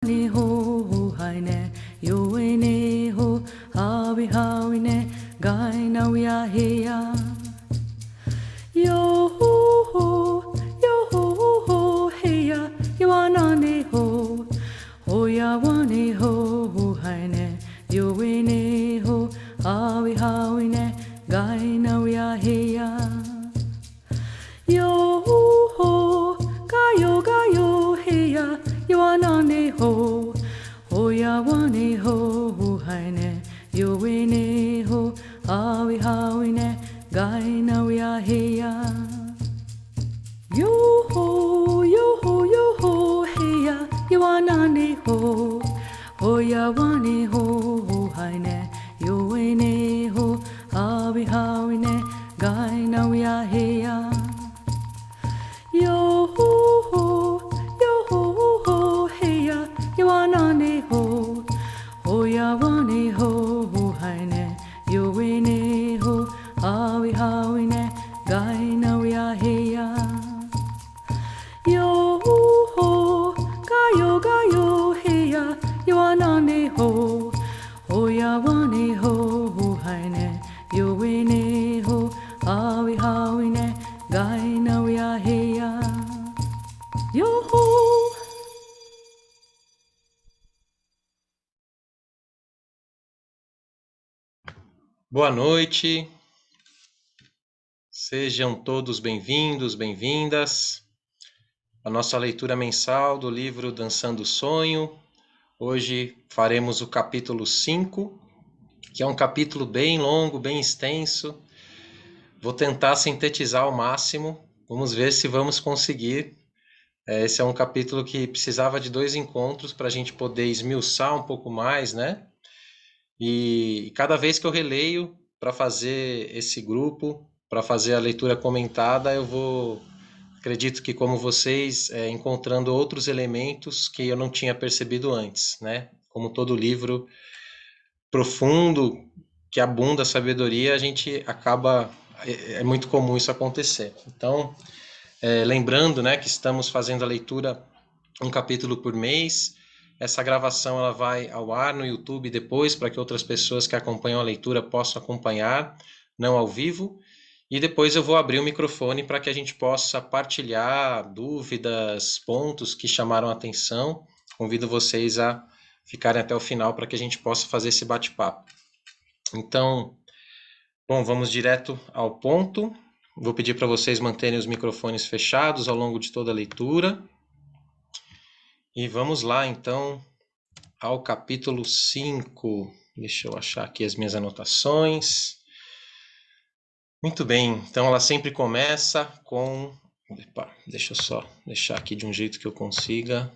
ni ho ho hai ne yo we ne ho hawi ne gai na we a he ya yo ho ho he ya yo na ne ho ya wa ne ho ho hai ne yo we ne ho hawi ne gai na we a he ya yo ho ga yo he ya yo na ne ho ya wa ne ho hai ne yo we ne ho hawi ne gai na we a he ya yo ho he ya yo na ne ho ya wa ne ho hai ne yo we ne ho hawi ne gai na we a he ya yo ho he ya yo na ne ho ya wa ne ho hai ne yo we ne ho hawi ne gai na we a he ya yo ho ga yo he ya yo na ne ho ya wa ne ho hai ne yo we ne ho hawi ne gai na we a he ya yo ho. Boa noite, sejam todos bem-vindos, bem-vindas à nossa leitura mensal do livro Dançando o Sonho. Hoje faremos o capítulo 5, que é um capítulo bem longo, bem extenso. Vou tentar sintetizar ao máximo, vamos ver se vamos conseguir. Esse é um capítulo que precisava de 2 encontros para a gente poder esmiuçar um pouco mais, né? E cada vez que eu releio para fazer esse grupo, para fazer a leitura comentada, acredito que como vocês, encontrando outros elementos que eu não tinha percebido antes, né? Como todo livro profundo, que abunda a sabedoria, a gente acaba, é muito comum isso acontecer. Então, lembrando, né, que estamos fazendo a leitura um capítulo por mês. Essa gravação ela vai ao ar no YouTube depois, para que outras pessoas que acompanham a leitura possam acompanhar, não ao vivo. E depois eu vou abrir o microfone para que a gente possa partilhar dúvidas, pontos que chamaram a atenção. Convido vocês a ficarem até o final para que a gente possa fazer esse bate-papo. Então, bom, vamos direto ao ponto. Vou pedir para vocês manterem os microfones fechados ao longo de toda a leitura. E vamos lá, então, ao capítulo 5. Deixa eu achar aqui as minhas anotações. Muito bem, então ela sempre começa com... Opa, deixa eu só deixar aqui de um jeito que eu consiga.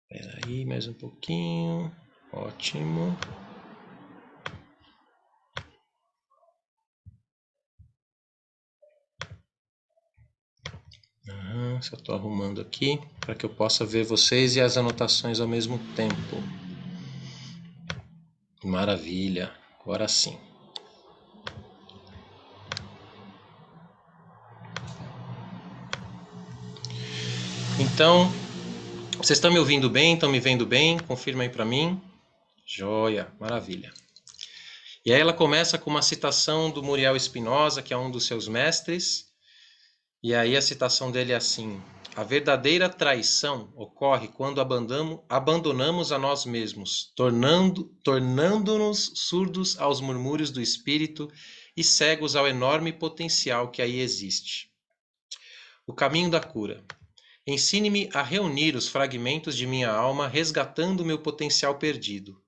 Espera aí, mais um pouquinho. Ótimo. Só estou arrumando aqui para que eu possa ver vocês e as anotações ao mesmo tempo. Maravilha, agora sim. Então, vocês estão me ouvindo bem? Estão me vendo bem? Confirma aí para mim. Joia, maravilha. E aí ela começa com uma citação do Muriel Spinoza, que é um dos seus mestres. E aí a citação dele é assim: a verdadeira traição ocorre quando abandonamos a nós mesmos, tornando-nos surdos aos murmúrios do espírito e cegos ao enorme potencial que aí existe. O caminho da cura. Ensine-me a reunir os fragmentos de minha alma, resgatando o meu potencial perdido.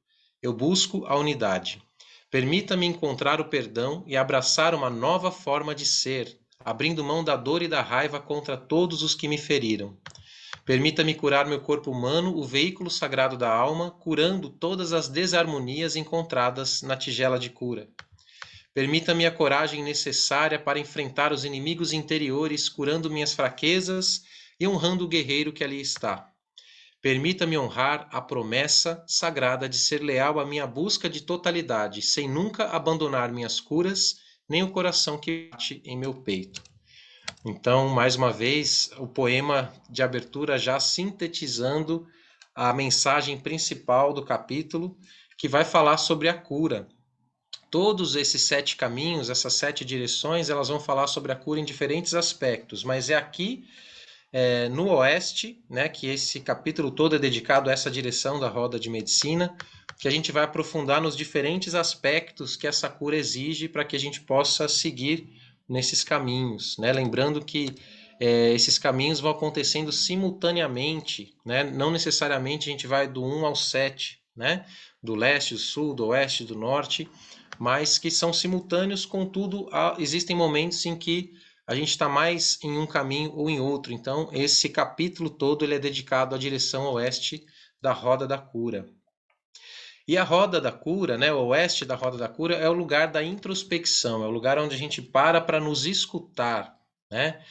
Eu busco a unidade. Permita-me encontrar o perdão e abraçar uma nova forma de ser, abrindo mão da dor e da raiva contra todos os que me feriram. Permita-me curar meu corpo humano, o veículo sagrado da alma, curando todas as desarmonias encontradas na tigela de cura. Permita-me a coragem necessária para enfrentar os inimigos interiores, curando minhas fraquezas e honrando o guerreiro que ali está. Permita-me honrar a promessa sagrada de ser leal à minha busca de totalidade, sem nunca abandonar minhas curas, nem o coração que bate em meu peito. Então, mais uma vez, o poema de abertura já sintetizando a mensagem principal do capítulo, que vai falar sobre a cura. Todos esses 7 caminhos, essas 7 direções, elas vão falar sobre a cura em diferentes aspectos, mas é aqui, no Oeste, né, que esse capítulo todo é dedicado a essa direção da roda de medicina, que a gente vai aprofundar nos diferentes aspectos que essa cura exige para que a gente possa seguir nesses caminhos, né? Lembrando que esses caminhos vão acontecendo simultaneamente, né? Não necessariamente a gente vai do 1 ao 7, né? Do leste, do sul, do oeste, do norte, mas que são simultâneos, contudo, existem momentos em que a gente está mais em um caminho ou em outro. Então, esse capítulo todo ele é dedicado à direção oeste da roda da cura. E a roda da cura, né, o oeste da roda da cura, é o lugar da introspecção, é o lugar onde a gente para nos escutar, né?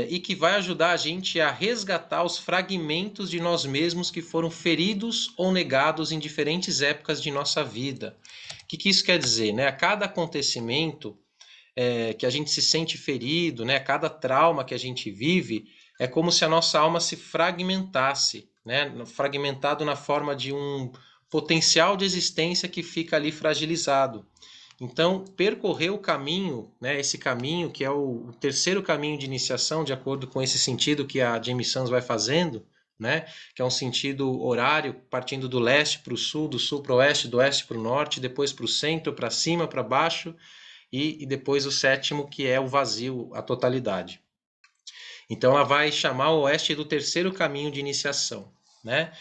E que vai ajudar a gente a resgatar os fragmentos de nós mesmos que foram feridos ou negados em diferentes épocas de nossa vida. O que isso quer dizer? Né? A cada acontecimento que a gente se sente ferido, né? Cada trauma que a gente vive, é como se a nossa alma se fragmentasse, né? Fragmentado na forma de um potencial de existência que fica ali fragilizado. Então, percorrer o caminho, né, esse caminho que é o terceiro caminho de iniciação, de acordo com esse sentido que a Jamie Sams vai fazendo, né, que é um sentido horário, partindo do leste para o sul, do sul para o oeste, do oeste para o norte, depois para o centro, para cima, para baixo, e depois o sétimo, que é o vazio, a totalidade. Então, ela vai chamar o oeste do terceiro caminho de iniciação, né?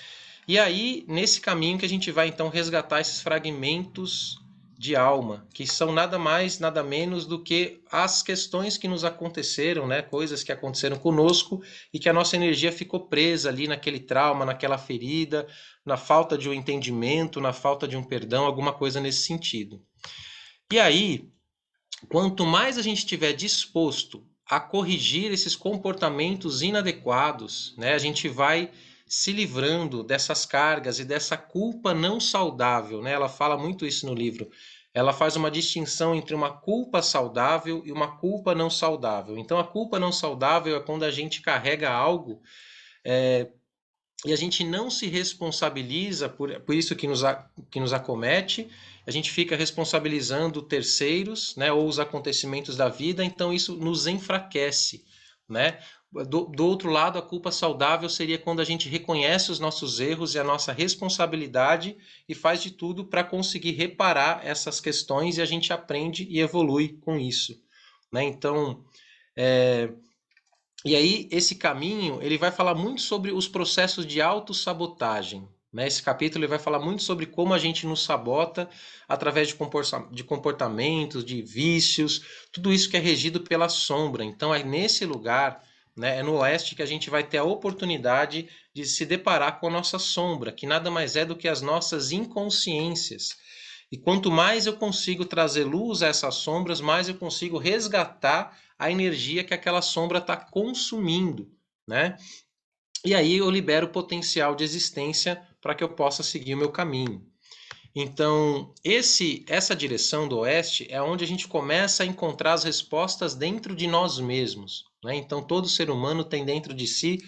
E aí, nesse caminho que a gente vai, então, resgatar esses fragmentos de alma, que são nada mais, nada menos do que as questões que nos aconteceram, né? Coisas que aconteceram conosco e que a nossa energia ficou presa ali naquele trauma, naquela ferida, na falta de um entendimento, na falta de um perdão, alguma coisa nesse sentido. E aí, quanto mais a gente estiver disposto a corrigir esses comportamentos inadequados, né, a gente vai se livrando dessas cargas e dessa culpa não saudável, né? Ela fala muito isso no livro. Ela faz uma distinção entre uma culpa saudável e uma culpa não saudável. Então, a culpa não saudável é quando a gente carrega algo e a gente não se responsabiliza por isso que nos acomete, a gente fica responsabilizando terceiros, né, ou os acontecimentos da vida, então isso nos enfraquece, né? Do outro lado, a culpa saudável seria quando a gente reconhece os nossos erros e a nossa responsabilidade e faz de tudo para conseguir reparar essas questões e a gente aprende e evolui com isso, né? Então, e aí, esse caminho, ele vai falar muito sobre os processos de autossabotagem, né? Esse capítulo ele vai falar muito sobre como a gente nos sabota através de comportamentos, de vícios, tudo isso que é regido pela sombra. Então, é nesse lugar, né, é no oeste que a gente vai ter a oportunidade de se deparar com a nossa sombra, que nada mais é do que as nossas inconsciências. E quanto mais eu consigo trazer luz a essas sombras, mais eu consigo resgatar a energia que aquela sombra está consumindo, né? E aí eu libero o potencial de existência para que eu possa seguir o meu caminho. Então, essa direção do oeste é onde a gente começa a encontrar as respostas dentro de nós mesmos, né? Então, todo ser humano tem dentro de si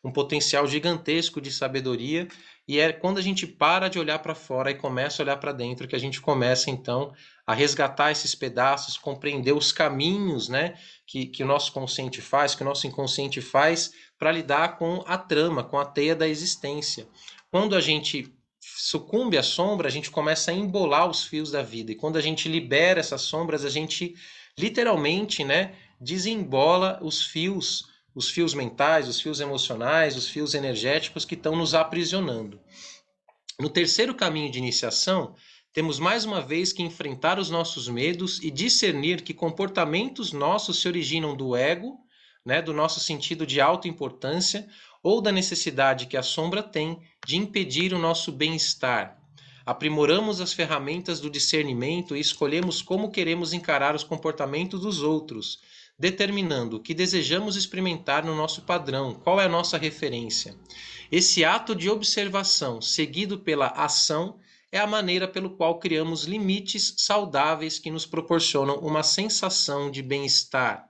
um potencial gigantesco de sabedoria, e é quando a gente para de olhar para fora e começa a olhar para dentro que a gente começa, então, a resgatar esses pedaços, compreender os caminhos, né, que o nosso consciente faz, que o nosso inconsciente faz para lidar com a trama, com a teia da existência. Quando a gente sucumbe à sombra, a gente começa a embolar os fios da vida. E quando a gente libera essas sombras, a gente literalmente, né, desembola os fios mentais, os fios emocionais, os fios energéticos que estão nos aprisionando. No terceiro caminho de iniciação, temos mais uma vez que enfrentar os nossos medos e discernir que comportamentos nossos se originam do ego, né, do nosso sentido de autoimportância, ou da necessidade que a sombra tem de impedir o nosso bem-estar. Aprimoramos as ferramentas do discernimento e escolhemos como queremos encarar os comportamentos dos outros, determinando o que desejamos experimentar no nosso padrão, qual é a nossa referência. Esse ato de observação, seguido pela ação, é a maneira pelo qual criamos limites saudáveis que nos proporcionam uma sensação de bem-estar.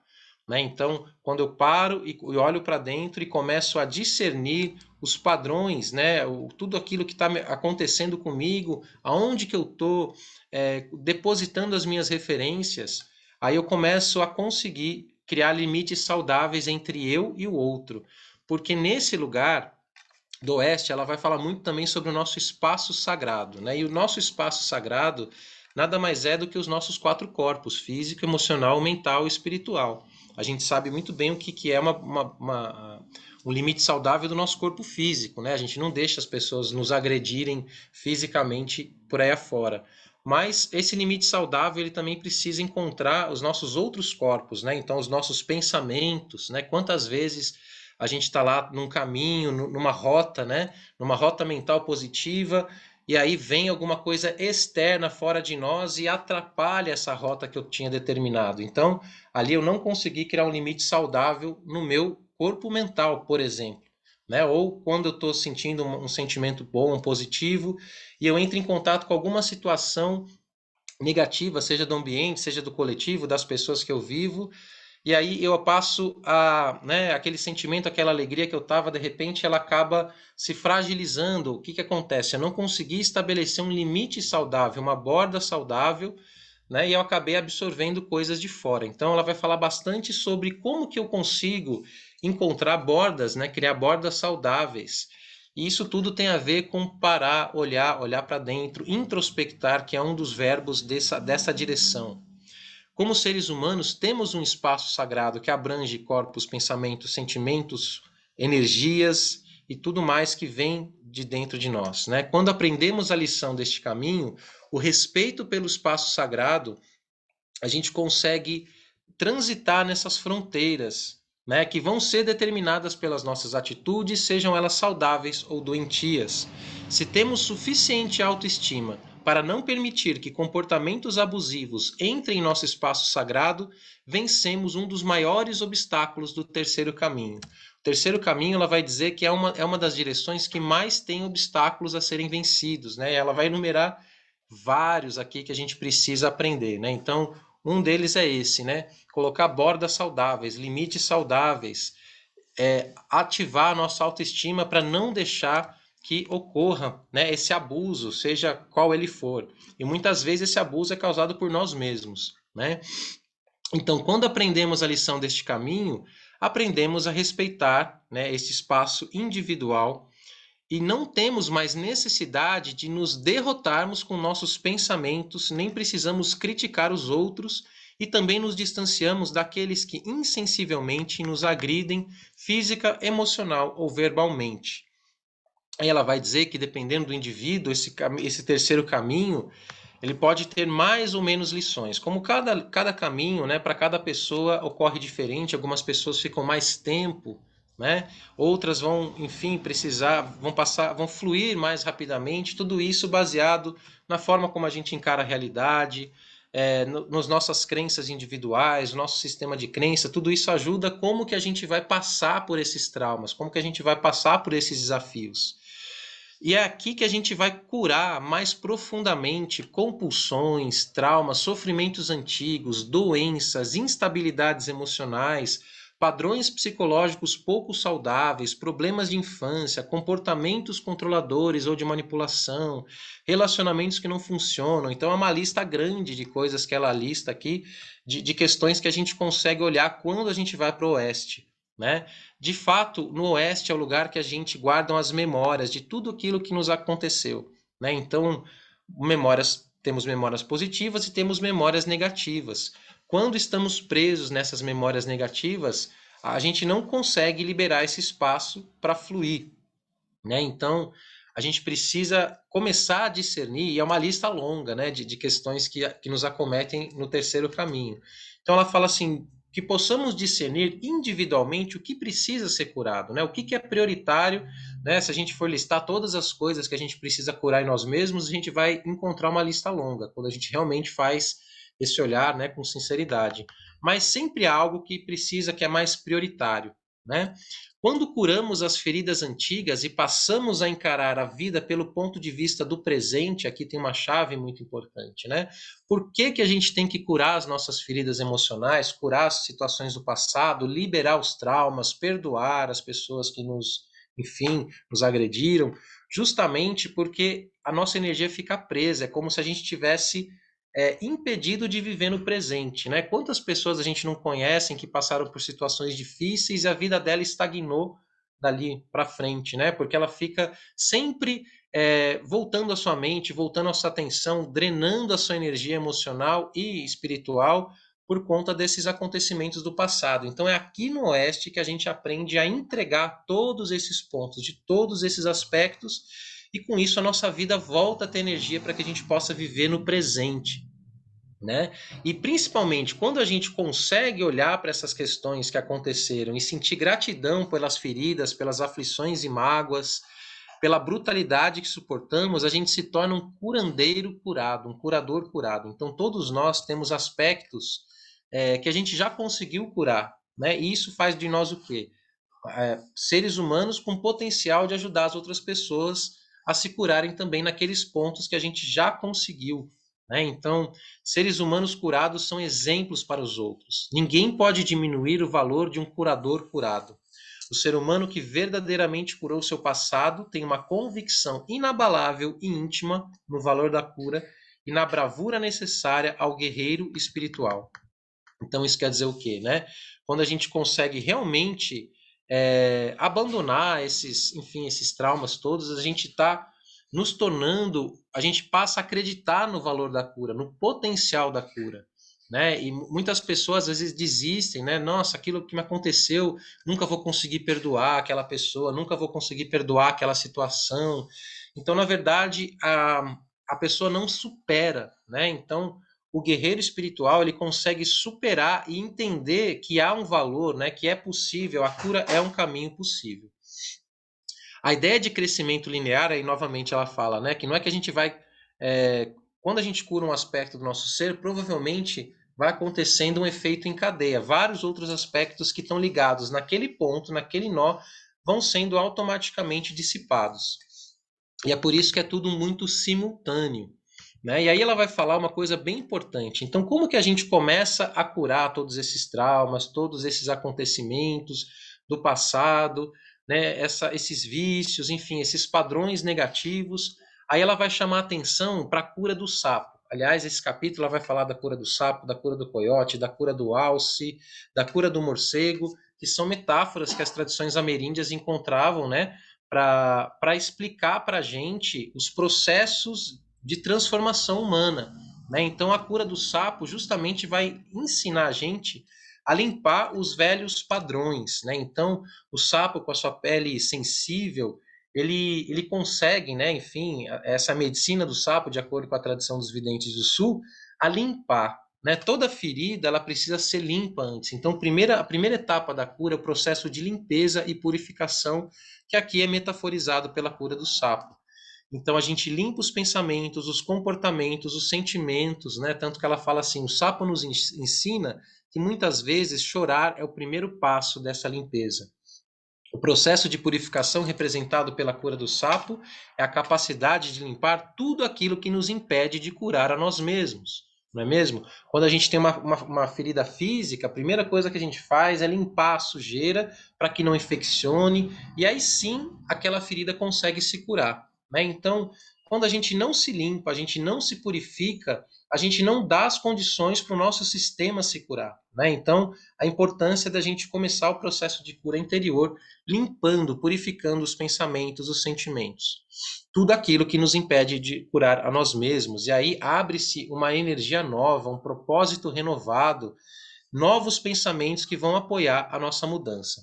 né? Então, quando eu paro e olho para dentro e começo a discernir os padrões, né? Tudo aquilo que está acontecendo comigo, aonde que eu estou depositando as minhas referências, aí eu começo a conseguir criar limites saudáveis entre eu e o outro. Porque nesse lugar do Oeste, ela vai falar muito também sobre o nosso espaço sagrado, né? E o nosso espaço sagrado nada mais é do que os nossos quatro corpos, físico, emocional, mental e espiritual. A gente sabe muito bem o que é um limite saudável do nosso corpo físico, né? A gente não deixa as pessoas nos agredirem fisicamente por aí afora. Mas esse limite saudável, ele também precisa encontrar os nossos outros corpos, né? Então, os nossos pensamentos, né? Quantas vezes a gente está lá num caminho, numa rota, né? Numa rota mental positiva, e aí vem alguma coisa externa fora de nós e atrapalha essa rota que eu tinha determinado. Então, ali eu não consegui criar um limite saudável no meu corpo mental, por exemplo. Né? Ou quando eu estou sentindo um sentimento bom, positivo, e eu entro em contato com alguma situação negativa, seja do ambiente, seja do coletivo, das pessoas que eu vivo, e aí eu passo a, né, aquele sentimento, aquela alegria que eu estava, de repente ela acaba se fragilizando. O que que acontece? Eu não consegui estabelecer um limite saudável, uma borda saudável, né, e eu acabei absorvendo coisas de fora. Então ela vai falar bastante sobre como que eu consigo encontrar bordas, né, criar bordas saudáveis. E isso tudo tem a ver com parar, olhar para dentro, introspectar, que é um dos verbos dessa direção. Como seres humanos, temos um espaço sagrado que abrange corpos, pensamentos, sentimentos, energias e tudo mais que vem de dentro de nós, né? Quando aprendemos a lição deste caminho, o respeito pelo espaço sagrado, a gente consegue transitar nessas fronteiras, né, que vão ser determinadas pelas nossas atitudes, sejam elas saudáveis ou doentias. Se temos suficiente autoestima para não permitir que comportamentos abusivos entrem em nosso espaço sagrado, vencemos um dos maiores obstáculos do terceiro caminho. O terceiro caminho, ela vai dizer que é uma das direções que mais tem obstáculos a serem vencidos, né? Ela vai enumerar vários aqui que a gente precisa aprender, né? Então, um deles é esse, né? Colocar bordas saudáveis, limites saudáveis, ativar a nossa autoestima para não deixar que ocorra, né, esse abuso, seja qual ele for. E muitas vezes esse abuso é causado por nós mesmos, né? Então, quando aprendemos a lição deste caminho, aprendemos a respeitar, né, esse espaço individual e não temos mais necessidade de nos derrotarmos com nossos pensamentos, nem precisamos criticar os outros e também nos distanciamos daqueles que insensivelmente nos agridem física, emocional ou verbalmente. Aí ela vai dizer que dependendo do indivíduo, esse terceiro caminho, ele pode ter mais ou menos lições. Como cada caminho, né, para cada pessoa ocorre diferente, algumas pessoas ficam mais tempo, né? Outras vão, enfim, vão fluir mais rapidamente, tudo isso baseado na forma como a gente encara a realidade, nos nossas crenças individuais, o nosso sistema de crença, tudo isso ajuda como que a gente vai passar por esses traumas, como que a gente vai passar por esses desafios. E é aqui que a gente vai curar mais profundamente compulsões, traumas, sofrimentos antigos, doenças, instabilidades emocionais, padrões psicológicos pouco saudáveis, problemas de infância, comportamentos controladores ou de manipulação, relacionamentos que não funcionam. Então é uma lista grande de coisas que ela lista aqui, de questões que a gente consegue olhar quando a gente vai para o Oeste, né? De fato, no Oeste é o lugar que a gente guarda as memórias de tudo aquilo que nos aconteceu, né? Então, temos memórias positivas e temos memórias negativas. Quando estamos presos nessas memórias negativas, a gente não consegue liberar esse espaço para fluir, né? Então, a gente precisa começar a discernir, e é uma lista longa, né, de questões que nos acometem no terceiro caminho. Então, ela fala assim, que possamos discernir individualmente o que precisa ser curado, né? O que é prioritário, né? Se a gente for listar todas as coisas que a gente precisa curar em nós mesmos, a gente vai encontrar uma lista longa, quando a gente realmente faz esse olhar, né, com sinceridade. Mas sempre há algo que precisa, que é mais prioritário, né? Quando curamos as feridas antigas e passamos a encarar a vida pelo ponto de vista do presente, aqui tem uma chave muito importante, né? Por que que a gente tem que curar as nossas feridas emocionais, curar as situações do passado, liberar os traumas, perdoar as pessoas que enfim, nos agrediram? Justamente porque a nossa energia fica presa, é como se a gente tivesse impedido de viver no presente, né? Quantas pessoas a gente não conhece que passaram por situações difíceis e a vida dela estagnou dali para frente, né? Porque ela fica sempre voltando a sua mente, voltando a sua atenção, drenando a sua energia emocional e espiritual por conta desses acontecimentos do passado. Então é aqui no Oeste que a gente aprende a entregar todos esses pontos, de todos esses aspectos, e com isso a nossa vida volta a ter energia para que a gente possa viver no presente, né? E principalmente quando a gente consegue olhar para essas questões que aconteceram e sentir gratidão pelas feridas, pelas aflições e mágoas, pela brutalidade que suportamos, a gente se torna um curandeiro curado, um curador curado. Então todos nós temos aspectos que a gente já conseguiu curar, né? E isso faz de nós o quê? Seres humanos com potencial de ajudar as outras pessoas a se curarem também naqueles pontos que a gente já conseguiu, né? Então, seres humanos curados são exemplos para os outros. Ninguém pode diminuir o valor de um curador curado. O ser humano que verdadeiramente curou seu passado tem uma convicção inabalável e íntima no valor da cura e na bravura necessária ao guerreiro espiritual. Então, isso quer dizer o quê, né? Quando a gente consegue realmente abandonar esses traumas todos, a gente está nos tornando, a gente passa a acreditar no valor da cura, no potencial da cura, né? E muitas pessoas às vezes desistem, né? Nossa, aquilo que me aconteceu, nunca vou conseguir perdoar aquela pessoa, nunca vou conseguir perdoar aquela situação. Então, na verdade, a pessoa não supera, né? Então, o guerreiro espiritual ele consegue superar e entender que há um valor, né? Que é possível, a cura é um caminho possível. A ideia de crescimento linear, aí novamente ela fala, né, que não é que a gente vai, quando a gente cura um aspecto do nosso ser, provavelmente vai acontecendo um efeito em cadeia. Vários outros aspectos que estão ligados naquele ponto, naquele nó, vão sendo automaticamente dissipados. E é por isso que é tudo muito simultâneo, né? E aí ela vai falar uma coisa bem importante. Então, como que a gente começa a curar todos esses traumas, todos esses acontecimentos do passado, né? Esses vícios, enfim, esses padrões negativos. Aí ela vai chamar atenção para a cura do sapo. Aliás, esse capítulo ela vai falar da cura do sapo, da cura do coiote, da cura do alce, da cura do morcego, que são metáforas que as tradições ameríndias encontravam, né? Para explicar para a gente os processos de transformação humana, né? Então, a cura do sapo justamente vai ensinar a gente a limpar os velhos padrões, né? Então, o sapo com a sua pele sensível, ele consegue, né? Enfim, essa medicina do sapo, de acordo com a tradição dos videntes do sul, a limpar, né? Toda ferida ela precisa ser limpa antes. Então, a primeira etapa da cura é o processo de limpeza e purificação, que aqui é metaforizado pela cura do sapo. Então a gente limpa os pensamentos, os comportamentos, os sentimentos, né? Tanto que ela fala assim, o sapo nos ensina que muitas vezes chorar é o primeiro passo dessa limpeza. O processo de purificação representado pela cura do sapo é a capacidade de limpar tudo aquilo que nos impede de curar a nós mesmos, não é mesmo? Quando a gente tem uma ferida física, a primeira coisa que a gente faz é limpar a sujeira para que não infeccione, e aí sim aquela ferida consegue se curar, né? Então, quando a gente não se limpa, a gente não se purifica, a gente não dá as condições para o nosso sistema se curar, né? Então, a importância da gente começar o processo de cura interior limpando, purificando os pensamentos, os sentimentos. Tudo aquilo que nos impede de curar a nós mesmos. E aí abre-se uma energia nova, um propósito renovado, novos pensamentos que vão apoiar a nossa mudança.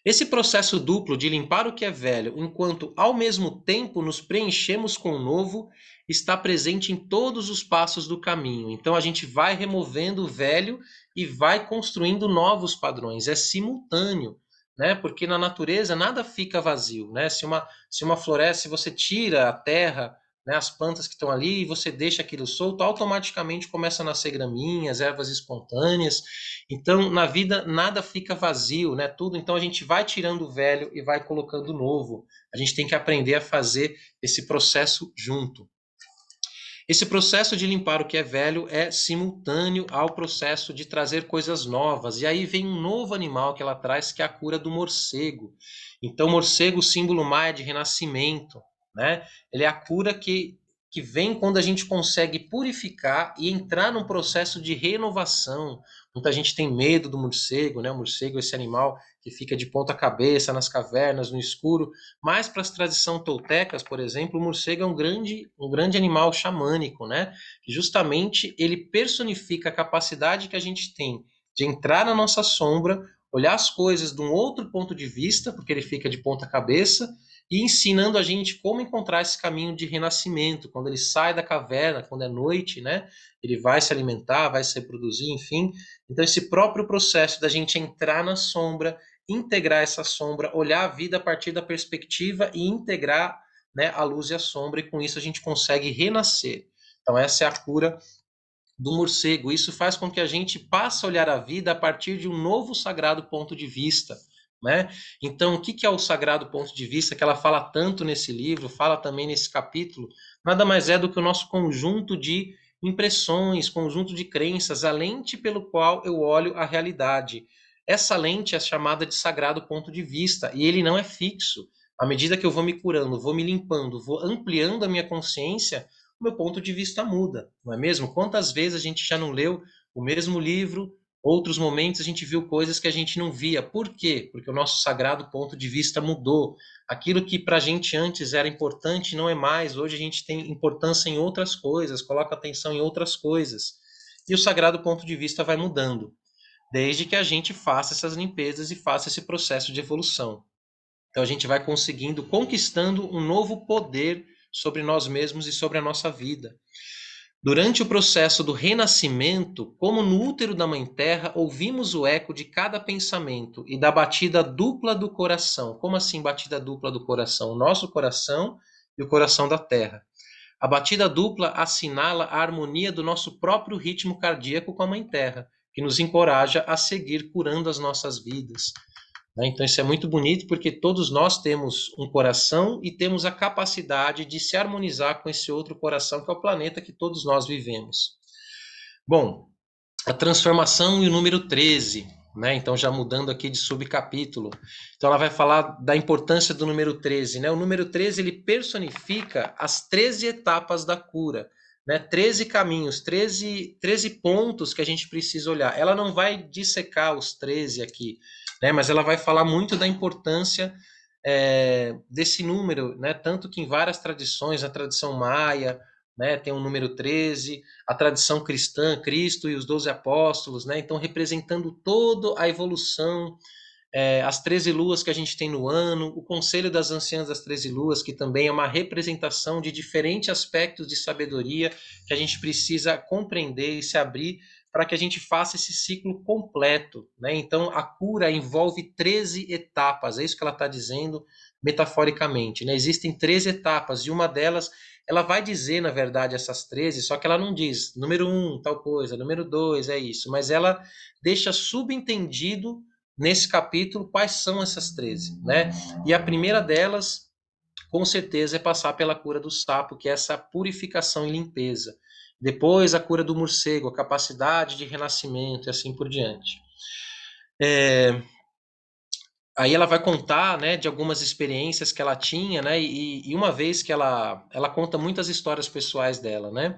Esse processo duplo de limpar o que é velho, enquanto ao mesmo tempo nos preenchemos com o novo, está presente em todos os passos do caminho. Então a gente vai removendo o velho e vai construindo novos padrões. É simultâneo, né? Porque na natureza nada fica vazio, né? Se uma floresta, se você tira a terra né, as plantas que estão ali, e você deixa aquilo solto, automaticamente começa a nascer graminhas, ervas espontâneas. Então, na vida, nada fica vazio, né? Tudo. Então, a gente vai tirando o velho e vai colocando o novo. A gente tem que aprender a fazer esse processo junto. Esse processo de limpar o que é velho é simultâneo ao processo de trazer coisas novas. E aí vem um novo animal que ela traz, que é a cura do morcego. Então, morcego, símbolo maia de renascimento, né? Ele é a cura que vem quando a gente consegue purificar e entrar num processo de renovação. Muita gente tem medo do morcego, né? O morcego é esse animal que fica de ponta cabeça nas cavernas, no escuro. Mas para as tradições toltecas, por exemplo, o morcego é um grande animal xamânico, né? Que justamente ele personifica a capacidade que a gente tem de entrar na nossa sombra, olhar as coisas de um outro ponto de vista, porque ele fica de ponta cabeça, e ensinando a gente como encontrar esse caminho de renascimento, quando ele sai da caverna, quando é noite, né? Ele vai se alimentar, vai se reproduzir, enfim. Então, esse próprio processo da gente entrar na sombra, integrar essa sombra, olhar a vida a partir da perspectiva e integrar, né, a luz e a sombra, e com isso a gente consegue renascer. Então, essa é a cura do morcego. Isso faz com que a gente passe a olhar a vida a partir de um novo sagrado ponto de vista, né? Então, o que é o sagrado ponto de vista que ela fala tanto nesse livro, fala também nesse capítulo? Nada mais é do que o nosso conjunto de impressões, conjunto de crenças, a lente pelo qual eu olho a realidade. Essa lente é chamada de sagrado ponto de vista, e ele não é fixo. À medida que eu vou me curando, vou me limpando, vou ampliando a minha consciência, o meu ponto de vista muda, não é mesmo? Quantas vezes a gente já não leu o mesmo livro, outros momentos a gente viu coisas que a gente não via. Por quê? Porque o nosso sagrado ponto de vista mudou. Aquilo que para a gente antes era importante não é mais. Hoje a gente tem importância em outras coisas, coloca atenção em outras coisas. E o sagrado ponto de vista vai mudando, desde que a gente faça essas limpezas e faça esse processo de evolução. Então a gente vai conseguindo, conquistando um novo poder sobre nós mesmos e sobre a nossa vida. Durante o processo do renascimento, como no útero da Mãe Terra, ouvimos o eco de cada pensamento e da batida dupla do coração. Como assim batida dupla do coração? O nosso coração e o coração da Terra. A batida dupla assinala a harmonia do nosso próprio ritmo cardíaco com a Mãe Terra, que nos encoraja a seguir curando as nossas vidas. Então, isso é muito bonito porque todos nós temos um coração e temos a capacidade de se harmonizar com esse outro coração, que é o planeta que todos nós vivemos. Bom, a transformação e o número 13, né? Então, já mudando aqui de subcapítulo. Então, ela vai falar da importância do número 13, né? O número 13, ele personifica as 13 etapas da cura, né? 13 caminhos, 13 pontos que a gente precisa olhar. Ela não vai dissecar os 13 aqui, né? Mas ela vai falar muito da importância desse número, né? Tanto que em várias tradições, a tradição maia, né, tem o número 13, a tradição cristã, Cristo e os 12 apóstolos, né? Então representando toda a evolução, as 13 luas que a gente tem no ano, o Conselho das Anciãs das 13 Luas, que também é uma representação de diferentes aspectos de sabedoria que a gente precisa compreender e se abrir para que a gente faça esse ciclo completo, né? Então a cura envolve 13 etapas, é isso que ela está dizendo metaforicamente, né? Existem 13 etapas e uma delas ela vai dizer, na verdade, essas 13, só que ela não diz número 1, tal coisa, número 2, é isso, mas ela deixa subentendido nesse capítulo quais são essas 13, né? E a primeira delas, com certeza, é passar pela cura do sapo, que é essa purificação e limpeza. Depois, a cura do morcego, a capacidade de renascimento e assim por diante. Aí ela vai contar, né, de algumas experiências que ela tinha, né, e uma vez que ela conta muitas histórias pessoais dela, né,